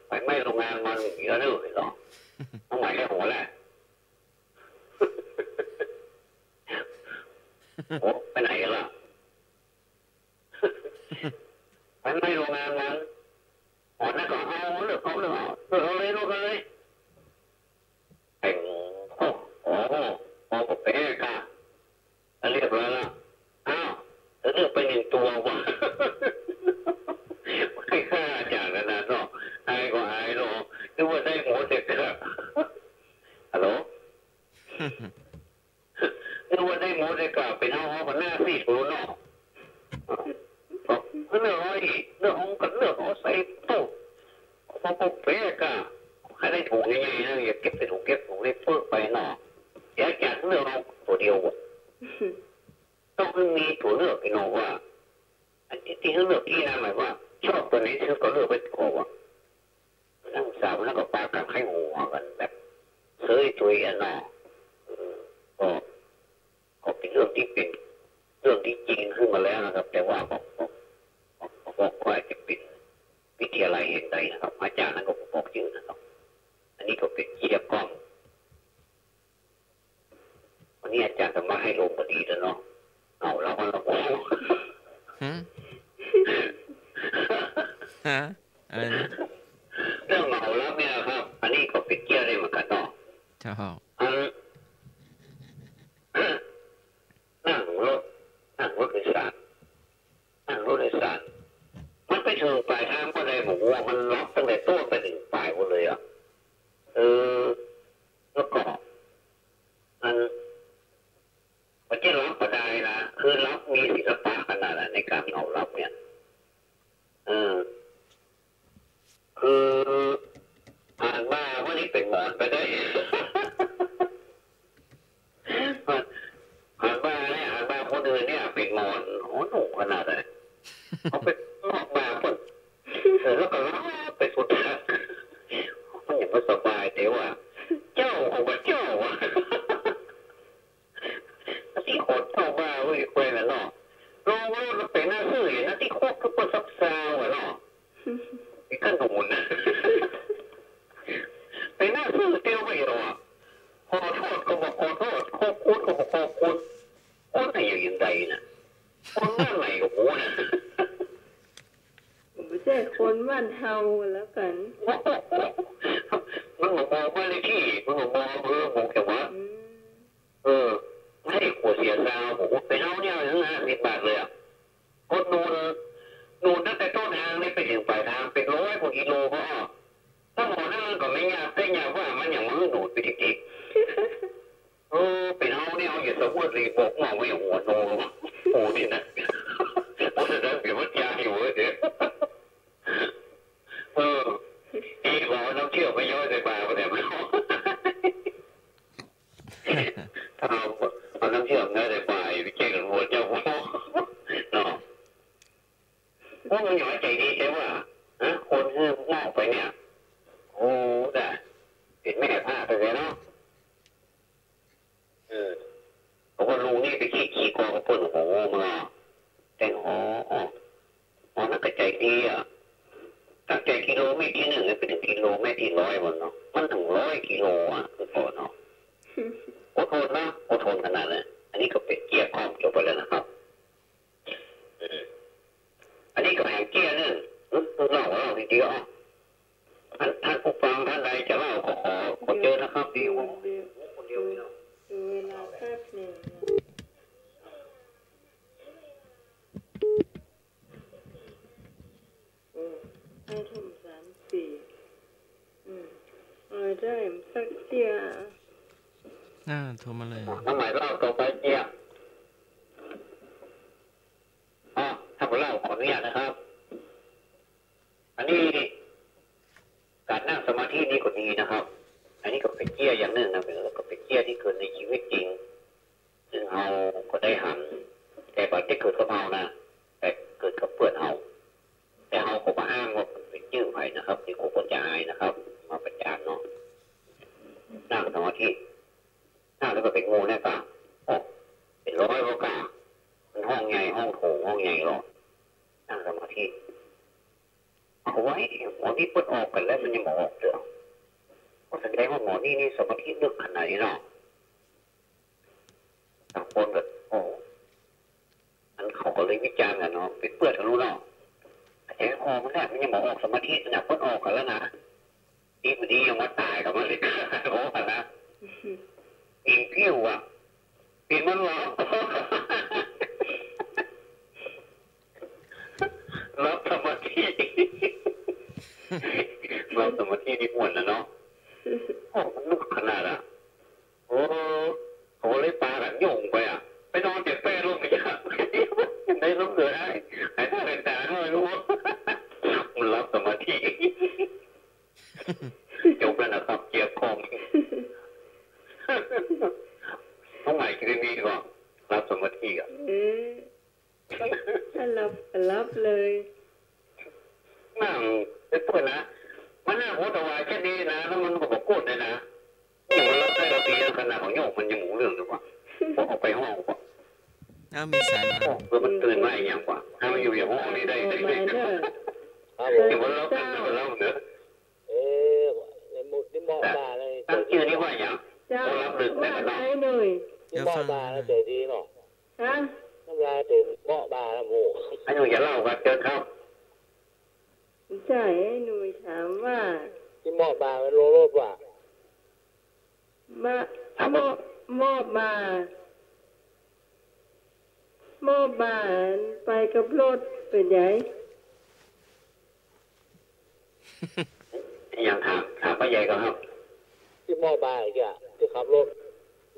ไฟไหม้โรงงานมันมีแล้วเนอะหรอต้องหมายแค่หัวแหละโอ้ไปไหนกันล่ะไปไม่โรงงานนั้นอ๋อนั่นก็เอาเลือกเลยไอ้พอกับเป๊กะเรียบร้อยละอ้าวเลือกไปหนึ่งตัวว่ะไม่ฆ่าจากนั้นเนาะไอ้ก็ไอ้เนาะนึกว่าได้หมูเด็กอะฮัลโหลนึกว่าได้หมูเด็กอะเป็นห้องหน้าซีดรู้เนาะเลือกเอาใส่ตู้พอปุ๊บเป๊กอะให้ได้ถูกง่ายๆนะอย่าเก็บไปถูกเล็กเพิ่มไปเนาะอย่าจัดเลือกเอาตัวเดียวต้องมีตัวเลือกพี่น้องว่าอันที่เลือกที่นั่นหมายว่าชอบตัวไหนชื่อก็เลือกไปตัวว่านั่งสาวแล้วก็ปากับให้หัวกันแบบเสยตัวอันเนาะก็เป็นเรื่องที่เป็นเรื่องที่จริงขึ้นมาแล้วนะครับแต่ว่าบอกว่าจะเป็นวิทยาลัยแห่งใดนะครับอาจารย์นั้นก็บอกชื่อนะครับอันนี้ก็เป็นเกียร์กล้องวันนี้อาจารย์จะมาให้ลงพอดีแล้วเนาะเอาแล้วมันละโอ้อะไรนะเรื่องเอาแล้วเนี่ยครับอันนี้ก็เป็นเกียร์ได้เหมือนกันเนาะใช่นั่งรถโดยสารมันไปถึงปลายทางก็ได้บอกว่ามันล็อกตั้งแต่ต้นไปถึงปลายหมดเลยอ่ะแล้วก็มันจะล็อกก็ได้นะคือล็อกมีศิลปะขนาดนั้นในการเอาล็อกเนี่ยคืออ่านมาว่านี่เป็นหมอนไปได้อ่านมาคนอื่นเนี่ยเป็นหมอนโอ้หนุ่มขนาดไหนเขาไปนอกมาคนแล้วก็ล้อไปสุดทางมันอย่างไม่สบายแต่ว่าเจ้าของเจ้าที่โคตรเจ้าบ้าเว้ยคุยแล้วเนาะ ลองว่าเราเป็นหน้าซื่อนะที่โคกคือปซับซาวอะเนาะไอ้ขนุนนะเป็นหน้าซื่อเตียวไปหรอขอโทษก็บอกขอโทษขอบคุณก็บอกขอบคุณโอ้ยอย่างใดนะคนหน้าไหนกับหัวนะไม่ใช่คนบ้านเฮาแล้วกันมันบอกว่าเลยที่มันบอกบอกแค่ว่าให้ขวดเสียซาวผมไปเอาเนี่ยถึง50 บาทเลยอ่ะคนนูนตั้งแต่ต้นทางนี่ไปถึงปลายทางเป็น100 กว่ากิโลก็ถ้าหมอนั่นก็ไม่ยากได้ยากว่ามันอย่างมันดูดไปทิกเป็นเอาเนี่ยเอาอย่าสมมติรีบอกหมอไว้หัวโนโอ้นี่นะโอ้แต่เดี๋ยวมันยาอยู่เดี๋ยวอีบอกน้ำเชี่ยวไปย่อยในปลาไปแต่ไม่เอาถ้าเอาน้ำเชี่ยวง่ายในปลาไปเจ๊กันหัวเจ้าพ่อเนาะพวกมันหน่อยใจดีใช่ว่าคนคือหน้าไปเนี่ยโอ้แต่เห็นแม่ผ้าไปเลยเนาะเพราะว่าลุงนี่ไปขี่กองปุ่นโหมาแต่งนักกระจายดีอ่ะตั้งใจกิโลไม่ที่1เลยเป็นกิโลไม่ที่100วันเนาะมันถึง100 กิโลอ่ะคือพอเนาะอดทนนะอดทนขนาดนั้นอันนี้ก็เป็นเกียร์ความจบไปแล้วนะครับอันนี้ก็แห่งเกียร์นึงเล่าทีเดียวท่านผู้ฟังท่านใดจะเล่าขอเจอนะครับดีวงคนเดียวเนาะดูเวลาแป๊บหนึ่ง5:34ได้สักเดียวโทรมาเลยทำไมเล่าต่อไปเกียร์ถ้าผมเล่าขออนุญาตนะครับอันนี้การนั่งสมาธินี่ก็ดีนะครับอันนี้ก็เป็นเกี้ยอย่างหนึ่งนะแล้วก็เป็นเกี้ยที่เกิดในชีวิตจริงซึ่งเราก็ได้หันแต่บัดที่เกิดกับเรานะแต่เกิดกับเพื่อนเราแต่เราก็มาอ้างว่าเป็นชื่อใครนะครับที่คนจะอายนะครับมาประจานเนาะนั่งสมาธินั่งแล้วก็เป็นงูแน่ป่ะเป็น100 กว่ามันห้องใหญ่ห้องโถงห้องใหญ่หรอกนั่งสมาธิเอาไว้หมอนี่เปิดออกกันแล้วมันยังออกเถอะก็แสดงว่าหมอนี่สมาธิลึกขนาดนี้เนาะต่างคนแบบอันเขาก็เลยวิจารณ์กันเนาะเป็นเปื่อนกันรู้เนาะแต่คอมันแรกมันยังบอกออกสมาธิขนาดเปิดออกกันแล้วนะนี่มันดียังว่าตายกับมันเลยโอ้กันนะอิงผิวอ่ะปีนมันหรอรับสมาธิรับสมาธินี่ม่วนนะเนาะมันลึกขนาดอ่ะโอ้โหเลยปลาแบบโยงไปอ่ะไปนอนเจ็บแป้ลงไปอ่ะในน้ำเหลือไอ้ท่าแต่ไม่รู้มันรับสมาธิจบแล้วนะครับเกียร์คอมต้องใหม่คิดดีก่อนรับสมาธิอ่ะถ้ารับเลยนั่งเป็นเพื่อนนะมันน่าโหดวายแค่นี้นะแล้วมันก็บอกโกรธเลยนะอย่างเราได้เราตีขนาดของโยกมันยังหมูเรื่องหรือเปล่าพอออกไปห้องกว่ามีสายมาเพื่อมันตื่นมาอย่างกว่าถ้ามันอยู่อย่างห้องนี้ได้อย่างว่าเราเป็นเราเนอะนี่มองตาเลย ตั้งชื่อนี่ว่าอย่างเรารับลึกแต่ก็ต้องนี่มองตาแล้วเจ๋ดีเนาะน้ำลายเต็มเบาะบาแล้วโม่อันนี้อย่าเล่ากันเจอครับใช่หนูถามว่าที่มอบบาเป็นโลโลกว่ามอบาไปกับรถเป็นไงอย่างถามป้าใหญ่ก็ครับที่มอบบาอีกอ่ะที่ขับรถ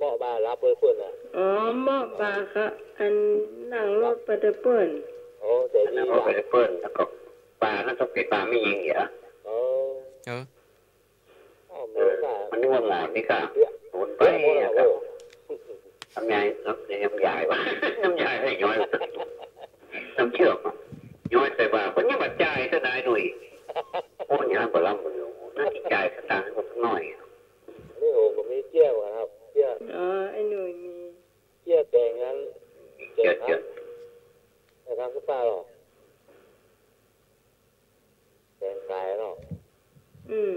มอบบารับเพื่อนอ่ะมอบบาค่ะอันนั่งรถไปเดินเปิ้ลเจ๋ดีแล้วก็ไปเดินเปิ้ลแล้วก็ปลานั่นต้องเป็นปลาไม่ยิงเหรอมันนึกว่าหมอนนี่ค่ะโดนไปนะครับทำไงน้ำใหญ่วะน้ำใหญ่ให้ย้อยน้ำเชื่อมย้อยใส่บาคนนี้มาจ่ายซะได้หน่อยโอ้ยงานปลามันน่าที่จ่ายสตางค์ให้ผมหน่อยนี่โอ้ผมมีเจี้ยวครับเจี้ยวไอ้หนุ่ยมีเจี้ยวแดงงั้นเจี้ยว ป้าหรอแดงกายหรอ อืม